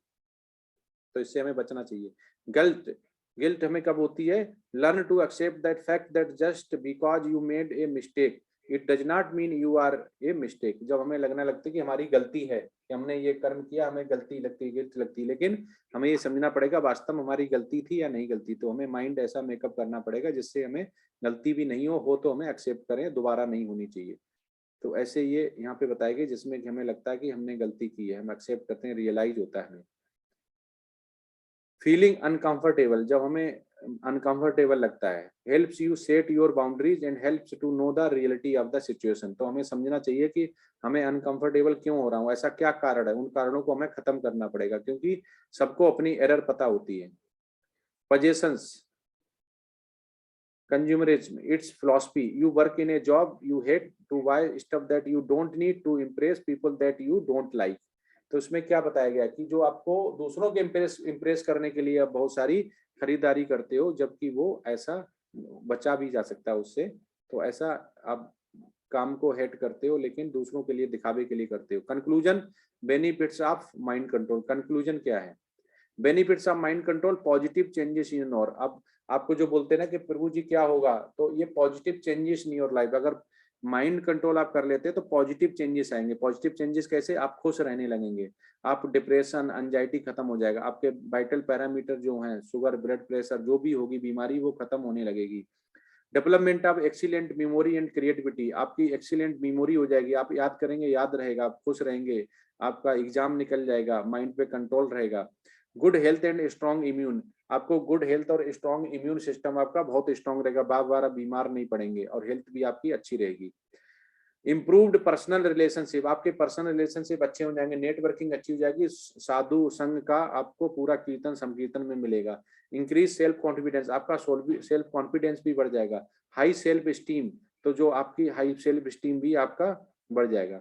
तो इससे हमें बचना चाहिए। गिल्ट, गिल्ट हमें कब होती है? Learn to accept that fact that just because you made a mistake it does not mean you are a mistake. जब हमें लगने लगता है कि हमारी गलती है, कि हमने ये कर्म किया, हमें गलती लगती है, गिल्ट लगती है, लेकिन हमें ये समझना पड़ेगा वास्तव में हमारी गलती थी या नहीं गलती। तो हमें माइंड ऐसा मेकअप करना पड़ेगा जिससे हमें गलती भी नहीं हो तो हमें एक्सेप्ट करें, दोबारा नहीं होनी चाहिए। तो ऐसे ये यहाँ पे बताया गया जिसमें कि हमें लगता है कि हमने गलती की है, हम एक्सेप्ट करते हैं, रियलाइज होता है हमें। फीलिंग अनकंफर्टेबल, जब हमें अनकंफर्टेबल लगता है, helps you set your boundaries and helps to know the reality of the situation. तो हमें समझना चाहिए कि हमें अनकंफर्टेबल क्यों हो रहा हूँ, ऐसा क्या कारण है, उन कारणों को हमें खत्म करना पड़ेगा, क्योंकि सबको अपनी एरर पता होती है। Possessions, consumerism, its philosophy, you work in a job you hate to buy stuff that you don't need to impress people that you don't like। तो इसमें क्या बताया गया कि जो आपको दूसरों के इम्प्रेस करने के लिए बहुत सारी खरीदारी करते हो, जबकि वो ऐसा बचा भी जा सकता है उससे। तो ऐसा आप काम को हेट करते हो, लेकिन दूसरों के लिए दिखावे के लिए करते हो। Conclusion, benefits of mind control. Conclusion क्या है? Benefits of mind control, positive changes in your. अब आपको जो बोलते हैं ना कि प्रभु जी क्या होगा, तो ये positive changes in your life. अगर माइंड कंट्रोल आप कर लेते हैं तो पॉजिटिव चेंजेस आएंगे। पॉजिटिव चेंजेस कैसे? आप खुश रहने लगेंगे, आप डिप्रेशन, एंजाइटी खत्म हो जाएगा, आपके वाइटल पैरामीटर जो हैं, शुगर, ब्लड प्रेशर, जो भी होगी बीमारी, वो खत्म होने लगेगी। Development of excellent memory and creativity, आपकी एक्सीलेंट मेमोरी हो जाएगी, आप याद करेंगे, याद रहेगा, आप खुश रहेंगे, आपका एग्जाम निकल जाएगा, माइंड पे कंट्रोल रहेगा। Good health and strong immune, आपको गुड हेल्थ और स्ट्रॉन्ग इम्यून सिस्टम आपका बहुत स्ट्रॉन्ग रहेगा, बार बार आप बीमार नहीं पड़ेंगे, और हेल्थ भी आपकी अच्छी रहेगी। इम्प्रूव्ड पर्सनल रिलेशनशिप, आपके पर्सनल रिलेशनशिप अच्छे हो जाएंगे, नेटवर्किंग अच्छी हो जाएगी, साधु संघ का आपको पूरा कीर्तन संकीर्तन में मिलेगा। इंक्रीज सेल्फ कॉन्फिडेंस, आपका सेल्फ कॉन्फिडेंस भी बढ़ जाएगा। हाई सेल्फ स्टीम, तो जो आपकी हाई सेल्फ स्टीम भी आपका बढ़ जाएगा।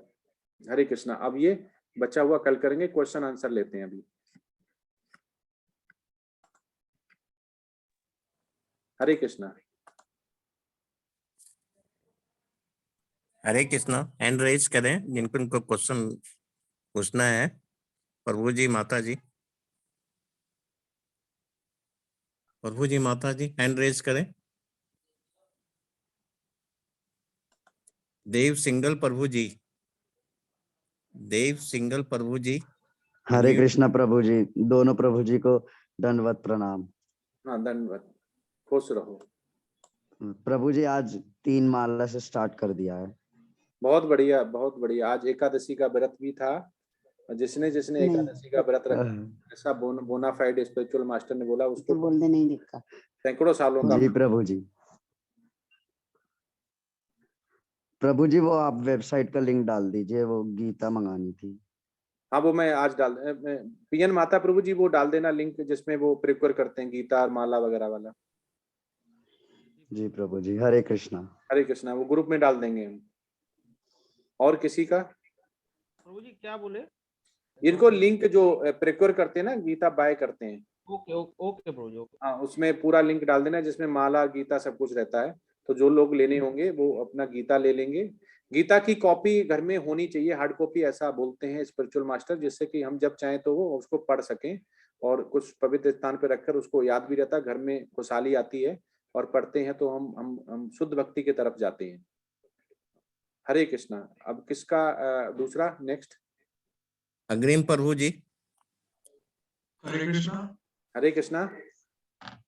हरे कृष्णा। अब ये बचा हुआ कल करेंगे, क्वेश्चन आंसर लेते हैं अभी। हरे कृष्णा। हरे कृष्णा। हैंड रेज करें जिनको इनको क्वेश्चन पूछना है। प्रभु जी, माता जी, प्रभु जी, माता जी, हैंड रेज करें। देव सिंगल प्रभु जी, देव सिंगल प्रभु जी। हरे कृष्णा प्रभु जी, दोनों प्रभु जी को दंडवत प्रणाम। हाँ, धन्यवाद, खुश रहो। प्रभु जी आज 3 माला से स्टार्ट कर दिया है। बहुत बढ़िया, बहुत बढ़िया। आज एकादशी का व्रत भी था। जिसने जिसने एकादशी का व्रत रखा, ऐसा बोनाफाइड स्पिरिचुअल मास्टर ने बोला, उसको बोल दे नहीं दिखा। सैकड़ों सालों का। जी प्रभु जी। प्रभु जी वो आप वेबसाइट का लिंक डाल दीजिए, वो गीता मंगानी थी। हाँ, वो मैं आज डाल, पीएन माता प्रभु जी वो डाल देना लिंक, जिसमें वो प्रिपेयर करते हैं गीता और माला वगैरह वाला। जी प्रभु जी। हरे कृष्णा। हरे कृष्णा, वो ग्रुप में डाल देंगे हम। और किसी का? प्रभु जी क्या बोले? इनको लिंक जो प्रिपेयर करते हैं ना, गीता बाय करते हैं। ओके ओके प्रभु जी। हाँ, उसमें पूरा लिंक डाल देना, जिसमें माला, गीता सब कुछ रहता है। तो जो लोग लेने होंगे वो अपना गीता ले लेंगे। गीता की कॉपी घर में होनी चाहिए, हार्ड कॉपी ऐसा बोलते हैं स्पिरिचुअल मास्टर, जिससे कि हम जब चाहें तो वो उसको पढ़ सकें, और कुछ पवित्र स्थान पर रखकर उसको याद भी रहता है, घर में खुशहाली आती है, और पढ़ते हैं तो हम शुद्ध भक्ति की तरफ जाते हैं। हरे कृष्णा। अब किसका दूसरा नेक्स्ट? अग्रिम प्रभु जी। हरे कृष्णा। हरे कृष्णा।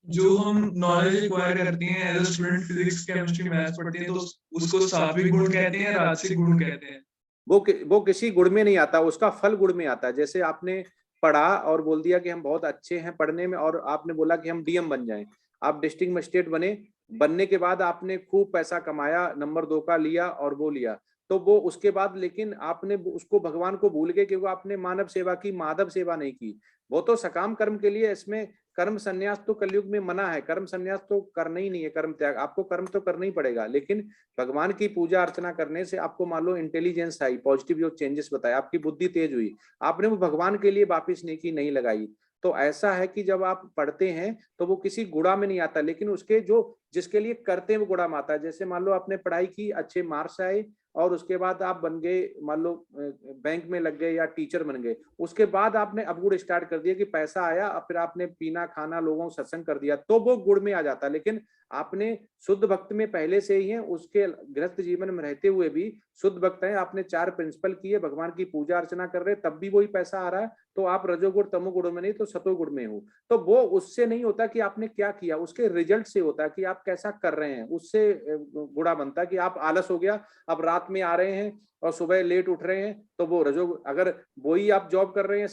जो हम नॉलेज एक्वायर करते हैं as a student, physics, chemistry, maths पढ़ते हैं, तो उसको सात्विक गुण कहते हैं, राजसिक गुण कहते हैं। वो किसी गुण में नहीं आता, उसका फल गुण में आता है। जैसे आपने पढ़ा और बोल दिया कि हम बहुत अच्छे हैं पढ़ने में, और आपने बोला कि हम डीएम बन जाएं, आप डिस्ट्रिक्ट मजिस्ट्रेट बने, बनने के बाद आपने खूब पैसा कमाया, नंबर 2 का लिया और वो लिया, तो वो उसके बाद लेकिन आपने उसको भगवान को भूल गए, क्योंकि आपने मानव सेवा की, माधव सेवा नहीं की। वो तो सकाम कर्म के लिए, इसमें कर्म संन्यास तो कलयुग में मना है, कर्म संन्यास तो करना ही नहीं है, कर्म त्याग। आपको कर्म तो करना ही पड़ेगा, लेकिन भगवान की पूजा अर्चना करने से आपको मान लो इंटेलिजेंस आई, पॉजिटिव जो चेंजेस बताए, आपकी बुद्धि तेज हुई, आपने वो भगवान के लिए वापिस नेकी नहीं लगाई। तो ऐसा है कि जब आप पढ़ते हैं तो वो किसी गुणा में नहीं आता, लेकिन उसके जो जिसके लिए करते हैं वो गुणा में आता है। जैसे मान लो आपने पढ़ाई की, अच्छे मार्क्स आए, और उसके बाद आप बन गए, मान लो बैंक में लग गए या टीचर बन गए, उसके बाद आपने अब गुण स्टार्ट कर दिया कि पैसा आया, अब फिर आपने पीना खाना, लोगों को सत्संग कर दिया, तो वो गुण में आ जाता है। लेकिन आपने शुद्ध भक्त में पहले से ही है, उसके गृहस्थ जीवन में रहते हुए भी शुद्ध भक्त है, आपने 4 प्रिंसिपल किए, भगवान की पूजा अर्चना कर रहे, तब भी वही पैसा आ रहा है, तो आप रजोगुण तमोगुण में नहीं तो सतोगुण में हो। तो वो उससे नहीं होता कि आपने क्या किया, उसके रिजल्ट से होता है कि आप कैसा कर रहे हैं, उससे गुणा बनता है। कि आप आलस हो गया, अब रात में आ रहे हैं और सुबह लेट उठ रहे हैं, तो वो रजोगुण। अगर वही आप जॉब कर रहे हैं,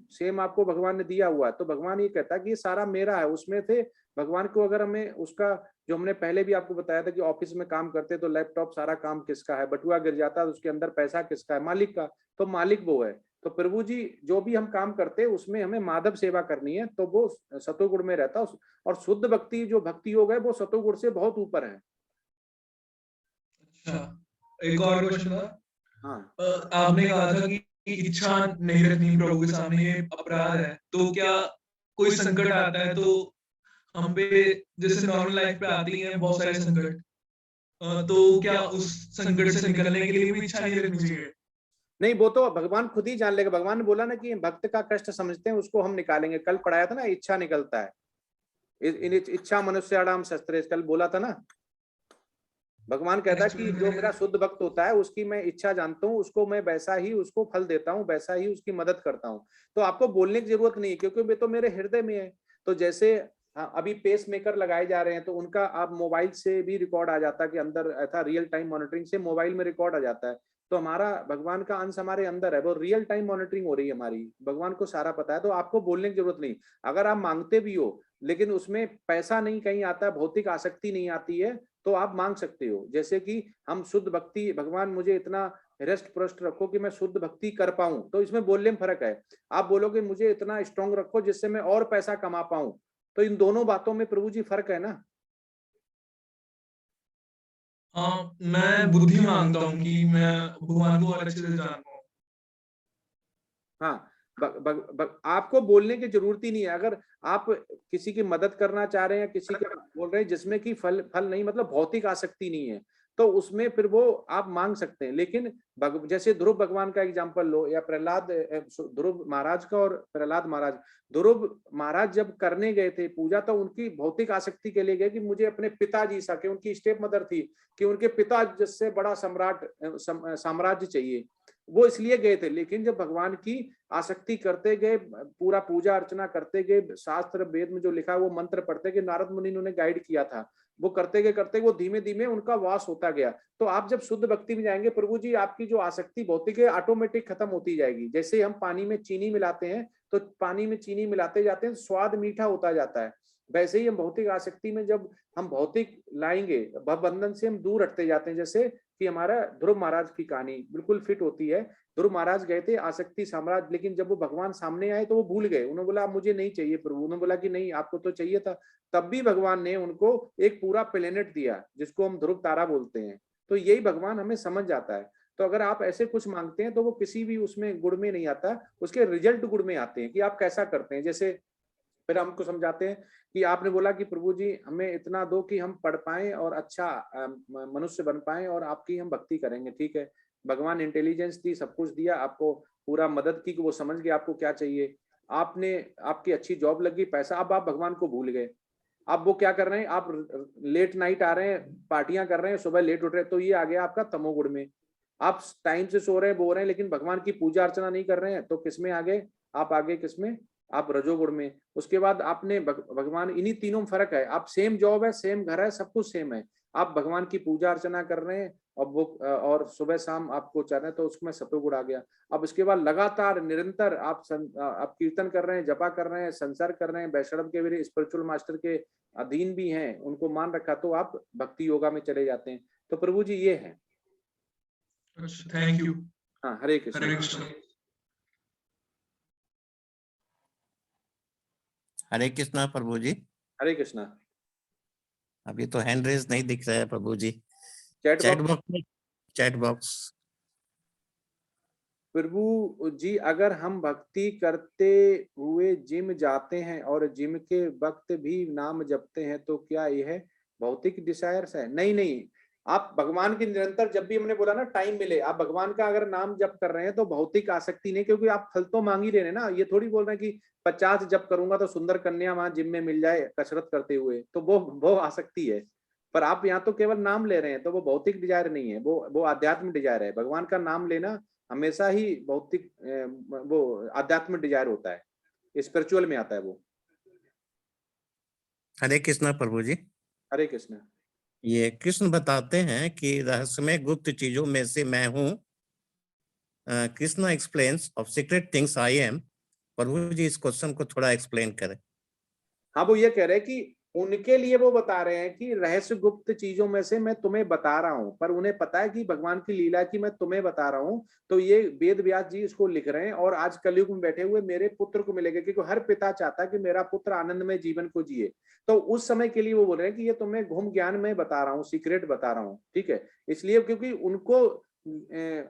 सेम आपको भगवान ने दिया हुआ है, तो भगवान ये कहता है कि ये सारा मेरा है, उसमें थे भगवान को। अगर हमें उसका, जो हमने पहले भी आपको बताया था कि ऑफिस में काम करते तो लैपटॉप सारा काम किसका है, बटुआ गिर जाता तो उसके अंदर पैसा किसका है, मालिक का। तो मालिक वो है। तो प्रभु जी जो भी हम काम करते हैं उसमें हमें माधव सेवा करनी है, तो वो सतोगुण में रहता है। और शुद्ध भक्ति जो भक्ति योग है वो सतोगुण से बहुत ऊपर है। अच्छा, एक और क्वेश्चन था। हाँ, आपने कहा था कि इच्छा नहीं रखनी प्रभु के सामने, ये अपराध है, तो क्या कोई संकट आता है तो हम पे जैसे नॉर्मल लाइफ पे आती हैं बहुत सारे संकट, तो क्या उस संकट से निकलने के लिए भी इच्छा नहीं रखनी चाहिए? नहीं, वो तो भगवान खुद ही जान लेगा। भगवान ने बोला ना कि भक्त का कष्ट समझते हैं, उसको हम निकालेंगे। कल पढ़ाया था ना, इच्छा निकलता है। इच्छा मनुष्याणाम शस्त्रे, कल बोला था ना। भगवान कहता है कि जो मेरा शुद्ध भक्त होता है उसकी मैं इच्छा जानता हूँ, उसको मैं वैसा ही उसको फल देता हूँ, वैसा ही उसकी मदद करता हूँ। तो आपको बोलने की जरूरत नहीं है, क्योंकि वे तो मेरे हृदय में है। तो जैसे अभी पेस मेकर लगाए जा रहे हैं, तो उनका आप मोबाइल से भी रिकॉर्ड आ जाता है कि अंदर ऐसा रियल टाइम मॉनिटरिंग से मोबाइल में रिकॉर्ड आ जाता है। तो हमारा भगवान का अंश हमारे अंदर है, वो रियल टाइम मॉनिटरिंग हो रही है हमारी। भगवान को सारा पता है, तो आपको बोलने की जरूरत नहीं। अगर आप मांगते भी हो लेकिन उसमें पैसा नहीं कहीं आता, भौतिक आसक्ति नहीं आती है, तो आप मांग सकते हो। जैसे कि हम शुद्ध भक्ति, भगवान मुझे इतना हृष्ट पुष्ट रखो कि मैं शुद्ध भक्ति कर पाऊं, तो इसमें बोलने में फर्क है। आप बोलोगे मुझे इतना स्ट्रांग रखो जिससे मैं और पैसा कमा पाऊं, तो इन दोनों बातों में प्रभु जी फर्क है ना। हाँ, मैं बुद्धि मांगता हूँ कि मैं भगवान को और अच्छे से जान पाऊँ। हाँ, आपको बोलने की जरूरत ही नहीं है। अगर आप किसी की मदद करना चाह रहे हैं, किसी को बोल रहे हैं जिसमें कि फल नहीं, मतलब भौतिक आसक्ति नहीं है, तो उसमें फिर वो आप मांग सकते हैं। लेकिन जैसे ध्रुव भगवान का एग्जांपल लो, या प्रहलाद, ध्रुव महाराज का और प्रहलाद महाराज। ध्रुव महाराज जब करने गए थे पूजा, तो उनकी भौतिक आसक्ति के लिए गए कि मुझे अपने पिताजी सा, के उनकी स्टेप मदर थी, कि उनके पिता जिससे बड़ा साम्राज्य चाहिए, वो इसलिए गए थे। लेकिन जब भगवान की आसक्ति करते गए, पूरा पूजा अर्चना करते गए, शास्त्र वेद में जो लिखा है वो मंत्र पढ़ते गए, नारद मुनि ने उन्हें गाइड किया था, वो करते गए वो धीमे धीमे उनका वास होता गया। तो आप जब शुद्ध भक्ति में जाएंगे प्रभु जी, आपकी जो आसक्ति भौतिक है ऑटोमेटिक खत्म होती जाएगी। जैसे हम पानी में चीनी मिलाते हैं, तो पानी में चीनी मिलाते जाते हैं, स्वाद मीठा होता जाता है। वैसे ही हम भौतिक आसक्ति में जब हम भौतिक लाएंगे, भवबंधन से हम दूर हटते जाते हैं। जैसे कि हमारा ध्रुव महाराज की कहानी बिल्कुल फिट होती है। ध्रुव महाराज गए थे आसक्ति साम्राज्य, लेकिन जब वो भगवान सामने आए तो वो भूल गए। उन्होंने बोला मुझे नहीं चाहिए प्रभु। उन्होंने बोला कि नहीं, आपको तो चाहिए था। तब भी भगवान ने उनको एक पूरा प्लेनेट दिया, जिसको हम ध्रुव तारा बोलते हैं। तो यही भगवान हमें समझ जाता है। तो अगर आप ऐसे कुछ मांगते हैं तो वो किसी भी उसमें गुण में नहीं आता, उसके रिजल्ट गुण में आते हैं कि आप कैसा करते हैं। जैसे फिर हमको समझाते हैं कि आपने बोला कि प्रभु जी हमें इतना दो कि हम पढ़ पाएं और अच्छा मनुष्य बन पाएं और आपकी हम भक्ति करेंगे। ठीक है, भगवान इंटेलिजेंस दी, सब कुछ दिया, आपको पूरा मदद की कि वो समझ गए आपको क्या चाहिए। आपने, आपकी अच्छी जॉब लगी, पैसा, अब आप भगवान को भूल गए। अब वो क्या कर रहे हैं, आप लेट नाइट आ रहे हैं, पार्टियां कर रहे हैं, सुबह लेट उठ रहे हैं, तो ये आ गया आपका तमोगुण में। आप टाइम से सो रहे हैं, बो रहे हैं, लेकिन भगवान की पूजा अर्चना नहीं कर रहे हैं, तो किसमें आ गए आप? आगे किसमें? आप रजोगुण में। उसके बाद आपने भगवान, इन्हीं तीनों में फर्क है। आप सेम जॉब है, सेम घर है, सब कुछ सेम है, आप भगवान की पूजा अर्चना कर रहे हैं और वो और सुबह शाम आपको चाह रहे हैं, तो उसमें सतोगुण आ गया। अब उसके बाद लगातार निरंतर आप कीर्तन कर रहे हैं, जपा कर रहे हैं, संसार कर रहे हैं, वैष्णव के भी स्पिरिचुअल मास्टर के अधीन भी हैं, उनको मान रखा, तो आप भक्ति योगा में चले जाते हैं। तो प्रभु जी ये है। Thank you. हाँ, हरे कृष्ण। हरे कृष्ण। हरे कृष्णा प्रभु जी। हरे कृष्णा। अभी तो हैंड रेज नहीं दिख रहा है प्रभु जी। Chat box, chat box. प्रभु जी, अगर हम भक्ति करते हुए जिम जाते हैं और जिम के वक्त भी नाम जपते हैं, तो क्या यह भौतिक डिजायर्स है? नहीं नहीं, आप भगवान की निरंतर, जब भी हमने बोला ना टाइम मिले, आप भगवान का अगर नाम जप कर रहे हैं तो भौतिक आसक्ति नहीं, क्योंकि आप फल तो मांग ही रहे हैं ना। ये थोड़ी बोल रहे हैं कि 50 जप करूंगा तो सुंदर कन्या वहां जिम में मिल जाए कसरत करते हुए, तो वो आसक्ति है। पर आप यहाँ तो केवल नाम ले रहे हैं, तो वो भौतिक डिजायर नहीं है, वो आध्यात्मिक डिजायर है। भगवान का नाम लेना हमेशा ही भौतिक, वो आध्यात्मिक डिजायर होता है, स्पिरिचुअल में आता है वो। हरे कृष्णा प्रभु जी। हरे कृष्ण। ये कृष्ण बताते हैं कि रहस्यमय गुप्त चीजों में से मैं हूँ। Krishna explains of secret things I am. प्रभु जी इस क्वेश्चन को थोड़ा एक्सप्लेन करें। हाँ, वो ये कह रहे हैं कि उनके लिए वो बता रहे हैं कि रहस्य गुप्त चीजों में से मैं तुम्हें बता रहा हूँ, पर उन्हें पता है कि भगवान की लीला की मैं तुम्हें बता रहा हूँ। तो ये वेद व्यास जी इसको लिख रहे हैं, और आज कलयुग में बैठे हुए मेरे पुत्र को मिलेगा, क्योंकि हर पिता चाहता है कि मेरा पुत्र आनंदमय जीवन को जिए। तो उस समय के लिए वो बोल रहे हैं कि ये तुम्हें घूम ज्ञान में बता रहा हूँ, सीक्रेट बता रहा हूँ। ठीक है, इसलिए क्योंकि उनको,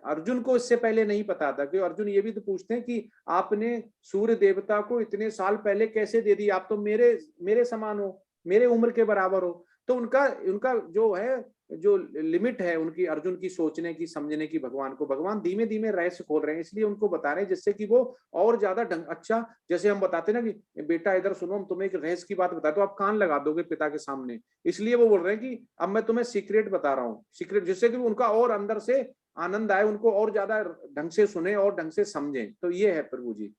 अर्जुन को इससे पहले नहीं पता था। कि अर्जुन ये भी तो पूछते हैं कि आपने सूर्य देवता को इतने साल पहले कैसे दे दी, आप तो मेरे समान हो। मेरे उम्र के बराबर हो। तो उनका उनका जो है, जो लिमिट है उनकी, अर्जुन की सोचने की, समझने की, भगवान को, भगवान धीमे धीमे रहस्य खोल रहे हैं, इसलिए उनको बता रहे हैं जिससे कि वो और ज्यादा ढंग, अच्छा जैसे हम बताते ना कि बेटा इधर सुनो, हम तुम्हें एक रहस्य की बात बताते, तो आप कान लगा दोगे पिता के सामने, इसलिए वो बोल रहे हैं कि अब मैं तुम्हें सीक्रेट बता रहा हूँ, सीक्रेट, जिससे कि उनका और अंदर से आनंद आए, उनको और ज्यादा ढंग से सुने और ढंग से समझे। तो ये है प्रभु जी।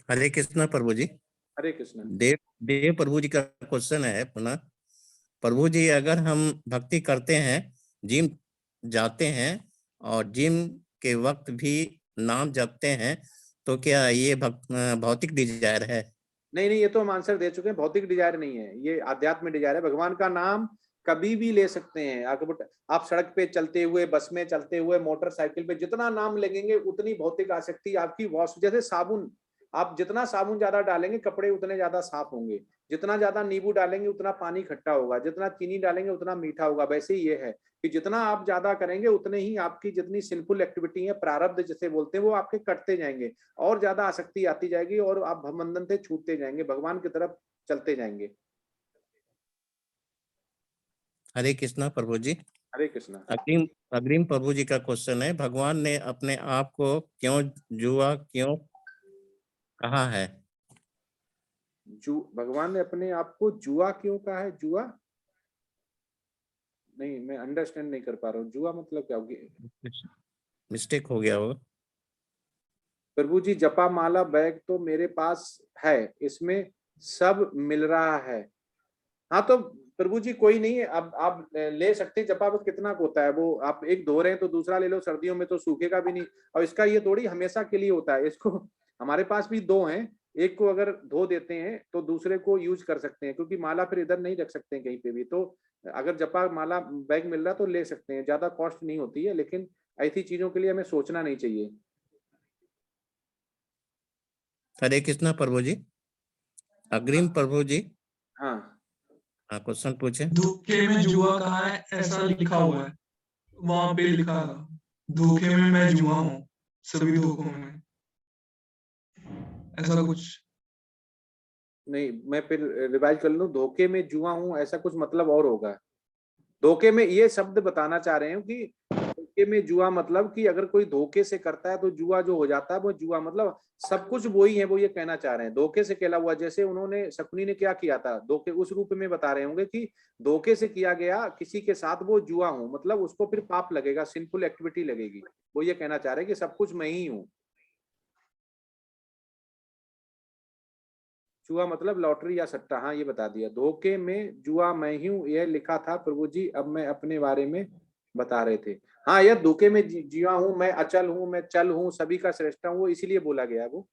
हरे कृष्णा प्रभु जी। हरे कृष्ण। देव देव प्रभु जी का क्वेश्चन है पुनः। प्रभु जी, अगर हम भक्ति करते हैं, जिम जाते हैं और जिम के वक्त भी नाम जपते हैं, तो क्या ये भौतिक डिजायर है? नहीं नहीं, ये तो हम आंसर दे चुके हैं, भौतिक डिजायर नहीं है, ये आध्यात्मिक डिजायर है। भगवान का नाम कभी भी ले सकते हैं आप सड़क पे चलते हुए, बस में चलते हुए, मोटरसाइकिल पे, जितना नाम लगेंगे उतनी भौतिक आसक्ति आपकी वॉश, जैसे साबुन, आप जितना साबुन ज्यादा डालेंगे कपड़े उतने ज्यादा साफ होंगे, जितना ज्यादा नींबू डालेंगे उतना पानी खट्टा होगा, जितना चीनी डालेंगे उतना मीठा होगा। वैसे ही ये है कि जितना आप ज्यादा करेंगे उतने ही आपकी जितनी सिंफुल एक्टिविटी है, प्रारब्ध जिसे बोलते हैं, वो आपके कटते जाएंगे और ज्यादा आसक्ति आती जाएगी और आप भवबंधन से छूटते जाएंगे, भगवान की तरफ चलते जाएंगे। हरे कृष्णा प्रभु जी। हरे कृष्णा। अग्रिम अग्रिम प्रभु जी का क्वेश्चन है, भगवान ने अपने आप को क्यों जुआ क्यों कहा है? भगवान ने अपने आप को जुआ क्यों कहा है? जुआ नहीं, मैं अंडरस्टैंड नहीं कर पा रहा हूँ, जुआ मतलब क्या होगी? मिस्टेक हो गया होगा। प्रभु जी, जपा माला बैग तो मेरे पास है, इसमें सब मिल रहा है। हाँ तो प्रभु जी कोई नहीं है, अब आप ले सकते हैं, जपा कितना होता है वो, आप एक धो रहे हैं तो दूसरा ले लो, सर्दियों में तो सूखेगा भी नहीं, और इसका ये थोड़ी हमेशा के लिए होता है, इसको हमारे पास भी दो हैं, एक को अगर धो देते हैं तो दूसरे को यूज कर सकते हैं, क्योंकि माला फिर इधर नहीं रख सकते हैं कहीं पे भी। तो अगर जपा माला बैग मिल रहा तो ले सकते हैं, ज्यादा कॉस्ट नहीं होती है, लेकिन ऐसी चीजों के लिए हमें सोचना नहीं चाहिए। हरे कृष्णा प्रभु जी। अग्रिम प्रभु जी, हाँ, क्वेश्चन पूछे। धोखे में जुआ कहाँ है ऐसा लिखा हुआ है, वहां पे लिखा था धोखे में मैं जुआ हूँ, सभी धोखों में, ऐसा कुछ। नहीं, मैं फिर रिवाइज कर लूं, धोखे में जुआ हूं ऐसा कुछ मतलब और होगा। धोखे में ये शब्द बताना चाह रहे हैं कि धोखे में जुआ मतलब कि अगर कोई धोखे से करता है तो जुआ जो हो जाता है वो जुआ, मतलब सब कुछ वो ही है, वो ये कहना चाह रहे हैं, धोखे से खेला हुआ। जैसे उन्होंने, शकुनी ने क्या किया था, धोखे उस रूप में बता रहे होंगे कि धोखे से किया गया किसी के साथ वो जुआ हूं, मतलब उसको फिर पाप लगेगा, सिंफुल एक्टिविटी लगेगी, वो ये कहना चाह रहे हैं कि सब कुछ मैं ही हूँ। जुआ मतलब लॉटरी या सट्टा, हाँ ये बता दिया। धोखे में जुआ मैं ही हूँ यह लिखा था प्रभु जी, अब मैं अपने बारे में बता रहे थे। हाँ, यह धोखे में जिया हूँ, मैं अचल हूँ, मैं चल हूँ, सभी का श्रेष्ठ हूँ, वो इसीलिए बोला गया है वो।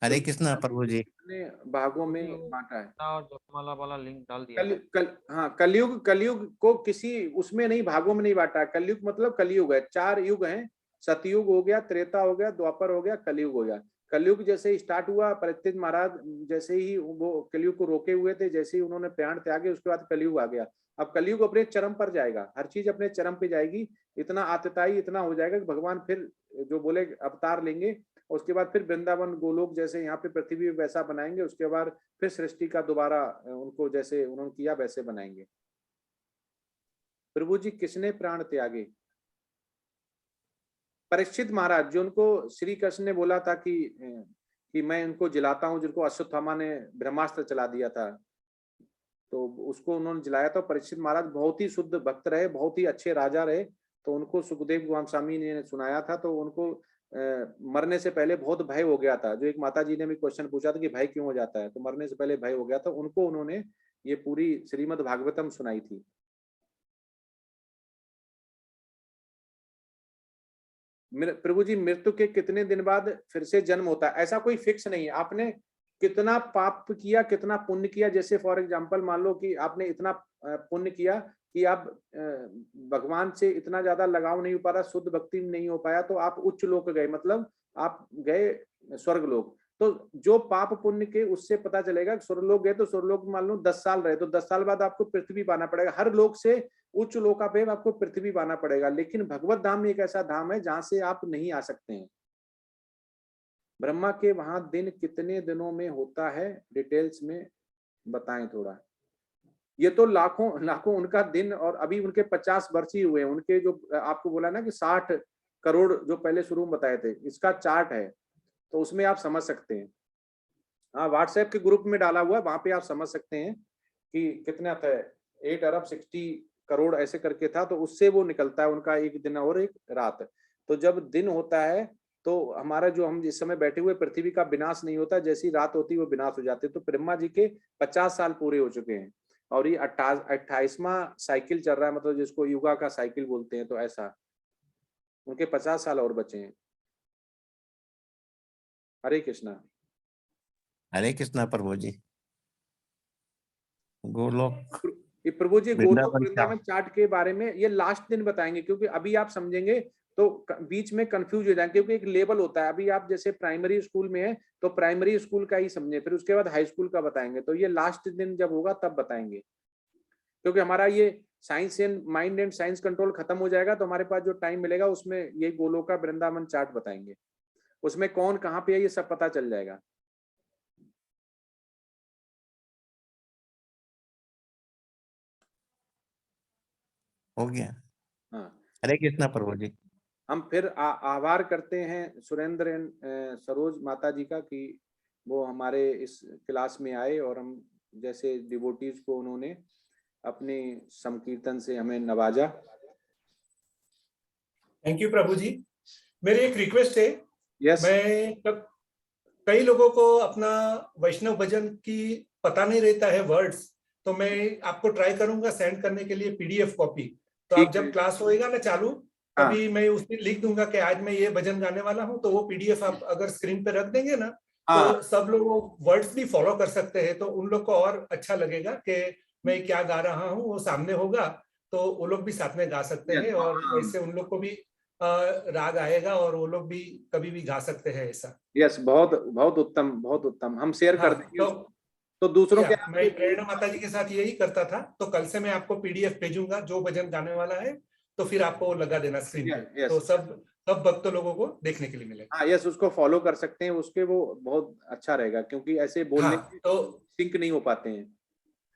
हरे कृष्णा प्रभु जी। अपने भागों में बांटा है। और जपमाला वाला लिंक डाल दिया है। हाँ, कलयुग को किसी उसमें नहीं, भागों में नहीं बांटा है। कलयुग मतलब कलयुग है, 4 युग हैं, सतयुग हो गया, त्रेता हो गया, द्वापर हो गया, कलयुग हो गया। कलयुग जैसे स्टार्ट हुआ, परीक्षित महाराज जैसे ही वो कलयुग को रोके हुए थे, जैसे ही उन्होंने प्राण त्यागे उसके बाद कलयुग आ गया। अब कलयुग अपने चरम पर जाएगा, हर चीज अपने चरम पे जाएगी, इतना आतताई इतना हो जाएगा कि भगवान फिर जो बोले अवतार लेंगे, उसके बाद फिर वृंदावन गोलोक जैसे यहाँ पे पृथ्वी वैसा बनाएंगे, उसके बाद फिर सृष्टि का दोबारा उनको जैसे उन्होंने किया वैसे बनाएंगे। प्रभु जी, किसने प्राण त्यागे? परीक्षित महाराज, जो उनको श्री कृष्ण ने बोला था कि मैं उनको जिलाता हूँ, जिनको अश्वत्थामा ने ब्रह्मास्त्र चला दिया था, तो उसको उन्होंने जिलाया था। परीक्षित महाराज बहुत ही शुद्ध भक्त रहे, बहुत ही अच्छे राजा रहे, तो उनको सुखदेव गोस्वामी ने सुनाया था, तो उनको मरने से पहले बहुत भय हो गया था। जो एक माता जी ने भी क्वेश्चन पूछा था कि भय क्यों हो जाता है, तो मरने से पहले भय हो गया था उनको, उन्होंने ये पूरी श्रीमद् भागवतम सुनाई थी। प्रभु जी, मृत्यु के कितने दिन बाद फिर से जन्म होता है? ऐसा कोई फिक्स नहीं है, आपने कितना पाप किया, कितना पुण्य किया, जैसे फॉर एग्जांपल मान लो कि आपने इतना पुण्य किया कि आप भगवान से इतना ज्यादा लगाव नहीं हो पा रहा, शुद्ध भक्ति नहीं हो पाया, तो आप उच्च लोक गए, मतलब आप गए स्वर्ग लोक। तो जो पाप पुण्य के उससे पता चलेगा कि स्वर्गलोक गए तो स्वर्गलोक मान लो 10 साल रहे, तो 10 साल बाद आपको पृथ्वी पाना पड़ेगा, हर लोक से उच्च लोकापेव आपको पृथ्वी पाना पड़ेगा। लेकिन भगवत धाम एक ऐसा धाम है जहां से आप नहीं आ सकते हैं। ब्रह्मा के वहां दिन कितने दिनों में होता है, डिटेल्स में बताएं थोड़ा। ये तो लाखों लाखों उनका दिन, और अभी उनके 50 वर्ष ही हुए हैं। उनके जो आपको बोला ना कि 60 करोड़ जो पहले शुरू में बताए थे, इसका चार्ट है, तो उसमें आप समझ सकते हैं। हाँ, व्हाट्सएप के ग्रुप में डाला हुआ है, वहां पे आप समझ सकते हैं कि कितना था, 8 अरब 60 करोड़ ऐसे करके था, तो उससे वो निकलता है उनका एक दिन और एक रात। तो जब दिन होता है तो हमारा जो हम जिस समय बैठे हुए पृथ्वी का विनाश नहीं होता, जैसी रात होती है वो विनाश हो जाते। तो ब्रह्मा जी के 50 साल पूरे हो चुके हैं और ये 28वां साइकिल चल रहा है, मतलब जिसको युगा का साइकिल बोलते हैं। तो ऐसा उनके 50 साल और बचे हैं। हरे कृष्णा। हरे कृष्णा प्रभु जी। गोलोक ये प्रभु जी गोलोक वृंदावन वृंदावन चार्ट के बारे में ये लास्ट दिन बताएंगे, क्योंकि अभी आप समझेंगे तो बीच में कंफ्यूज हो जाएंगे, क्योंकि एक लेवल होता है। अभी आप जैसे प्राइमरी स्कूल में है तो प्राइमरी स्कूल का ही समझे, फिर उसके बाद हाई स्कूल का बताएंगे। तो ये लास्ट दिन जब होगा तब बताएंगे, क्योंकि हमारा ये science and mind and science control खत्म हो जाएगा, तो हमारे पास जो टाइम मिलेगा उसमें ये गोलोक का वृंदावन चार्ट बताएंगे। उसमें कौन कहाँ पे है ये सब पता चल जाएगा। हो गया। हाँ, हरे कृष्णा प्रभु जी। हम फिर आभार करते हैं सुरेंद्र एंड सरोज माता जी का कि वो हमारे इस क्लास में आए और हम जैसे डिवोटीज को उन्होंने अपने संकीर्तन से हमें नवाजा। थैंक यू प्रभु जी। मेरी एक रिक्वेस्ट है। यस, मैं कई लोगों को अपना वैष्णव भजन की पता नहीं रहता है वर्ड्स, तो मैं आपको ट्राई करूंगा सेंड करने के लिए पीडीएफ कॉपी। तो आप ठीक जब है। क्लास होएगा ना चालू, हाँ। तभी मैं उसमें लिख दूंगा कि आज मैं ये भजन गाने वाला हूँ, तो वो पीडीएफ आप अगर स्क्रीन पे रख देंगे ना, हाँ, तो सब लोग वर्ड्स भी फॉलो कर सकते हैं। तो उन लोग को और अच्छा लगेगा कि मैं क्या गा रहा हूँ, वो सामने होगा, तो वो लोग भी साथ में गा सकते हैं, और वैसे उन लोग को भी राग आएगा और वो लोग भी कभी भी गा सकते हैं ऐसा। यस, बहुत बहुत उत्तम, बहुत उत्तम। हम शेयर कर देंगे तो उसको। तो दूसरों के मैं प्रेरणा माता जी के साथ यही करता था। तो कल से मैं आपको पीडीएफ भेजूंगा जो भजन गाने वाला है, तो फिर आपको वो लगा देना स्क्रीन पे, तो सब भक्त लोगों को देखने के लिए मिलेगा। हाँ, यस, उसको फॉलो कर सकते हैं, उसके वो बहुत अच्छा रहेगा, क्योंकि ऐसे बोलने हाँ, तो सिंक नहीं हो पाते हैं।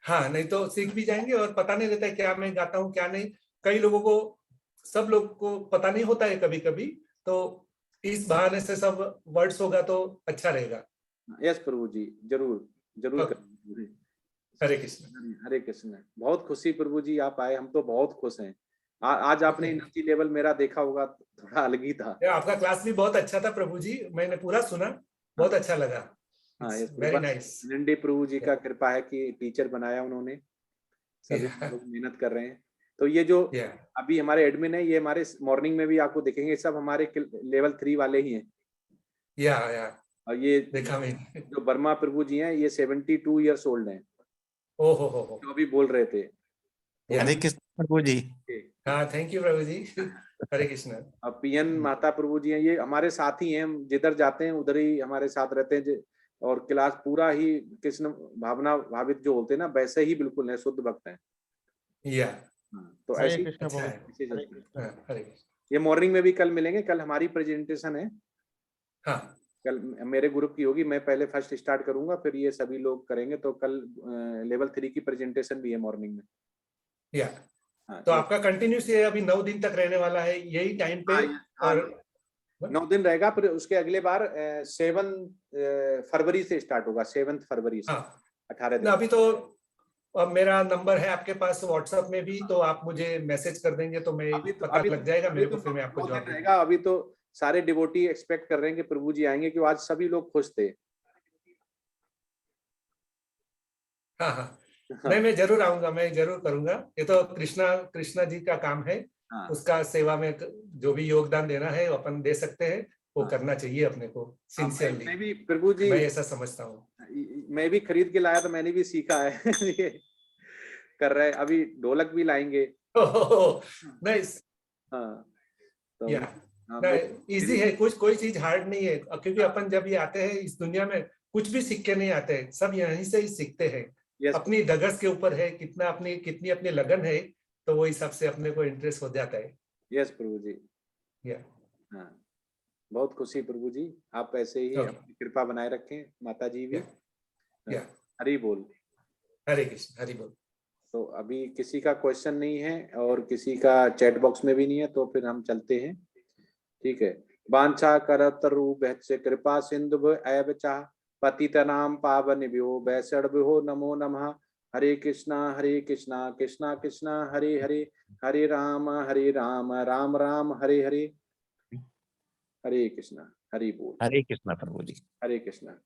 हाँ, नहीं तो सीख भी जाएंगे और पता नहीं रहता है क्या मैं गाता हूँ क्या नहीं। कई लोगों को, सब लोग को पता नहीं होता है कभी कभी, तो इस बहाने से सब वर्ड्स होगा तो अच्छा रहेगा। यस प्रभु जी, जरूर जरूर करेंगे। हरे कृष्ण। हरे कृष्ण। बहुत खुशी प्रभु जी आप आए, हम तो बहुत खुश हैं। आज आपने एनर्जी लेवल मेरा देखा होगा, थोड़ा अलग ही था। आपका क्लास भी बहुत अच्छा था प्रभु जी, मैंने पूरा सुना, बहुत अच्छा लगा। हाँ, वेरी नाइस। नंदे प्रभु जी का कृपा है कि टीचर बनाया उन्होंने, सभी लोग मेहनत कर रहे हैं। तो ये जो अभी हमारे एडमिन है, ये हमारे मॉर्निंग में भी आपको देखेंगे, सब हमारे लेवल 3 वाले ही हैं। या और ये देखा मैंने। जो वर्मा प्रभु जी हैं, ये 72 ईयर्स ओल्ड हैं। ओहो जो अभी बोल रहे थे। हरे कृष्ण प्रभु जी। हाँ, थैंक यू प्रभु जी। हरे कृष्ण। अब पीएन माता प्रभु जी हैं, ये हमारे साथ ही हैं। हम जिधर जाते हैं उधर ही हमारे साथ रहते हैं। और क्लास पूरा ही कृष्ण भावना भावित जो होते हैं ना, वैसे ही बिल्कुल है, शुद्ध भक्त हैं। या तो हरे ऐसे कृष्ण अच्छा प्रभु। है। हरे कृष्ण। ये मॉर्निंग में भी कल मिलेंगे। कल हमारी प्रेजेंटेशन है। हाँ, कल मेरे ग्रुप की होगी। मैं पहले फर्स्ट स्टार्ट करूंगा, फिर ये सभी लोग करेंगे। तो कल लेवल 3 की प्रेजेंटेशन भी है मॉर्निंग में। या तो आपका कंटिन्यूस ये अभी 9 दिन तक रहने वाला है यही टाइम पे। और 9 दिन रहेगा, फिर उसके अगले बार 7 फरवरी से स्टार्ट होगा। 7 फरवरी से 18 दिन। अभी तो अब मेरा नंबर है आपके पास व्हाट्सएप में भी, तो आप मुझे मैसेज कर देंगे तो मैं पता लग जाएगा मेरे को, फिर मैं आपको जवाब रहेगा। अभी तो सारे डिवोटी एक्सपेक्ट कर रहे हैं कि प्रभु जी आएंगे, क्योंकि आज सभी लोग खुश थे। हाँ, नहीं, मैं जरूर आऊंगा, मैं जरूर करूंगा। ये तो कृष्णा जी का काम है। उसका सेवा में जो भी योगदान देना है वो अपन दे सकते हैं, वो करना चाहिए अपने को सिंसियरली। मैं भी प्रभु जी, मैं ऐसा समझता हूँ। मैं भी खरीद के लाया, तो मैंने भी सीखा है। ये कर रहे हैं। अभी ढोलक भी लाएंगे। नाइस। तो इजी है, कोई चीज हार्ड नहीं है, क्योंकि अपन जब ये आते हैं इस दुनिया में कुछ भी सीख के नहीं आते हैं, सब यहीं से ही सीखते हैं। अपनी धगस के ऊपर है कितनी अपनी लगन है, तो वो हिसाब से अपने को इंटरेस्ट हो जाता है। यस प्रभु जी। बहुत खुशी प्रभु जी, आप ऐसे ही Okay. अपनी कृपा बनाए रखें, माता जी भी। Yeah. हरि बोल। हरे कृष्ण, हरि बोल। तो अभी किसी का क्वेश्चन नहीं है और किसी का चैट बॉक्स में भी नहीं है, तो फिर हम चलते हैं। ठीक है। वांछा करतरुभ्यश्च कृपा सिंधु एव च पतितनां पावनेभ्यो वैष्णवेभ्यो नमो नमः। हरे कृष्णा कृष्णा कृष्णा हरे हरे, हरे राम राम राम हरे हरे। हरे कृष्णा, हरि बोल। हरे कृष्णा प्रभु जी। हरे कृष्णा।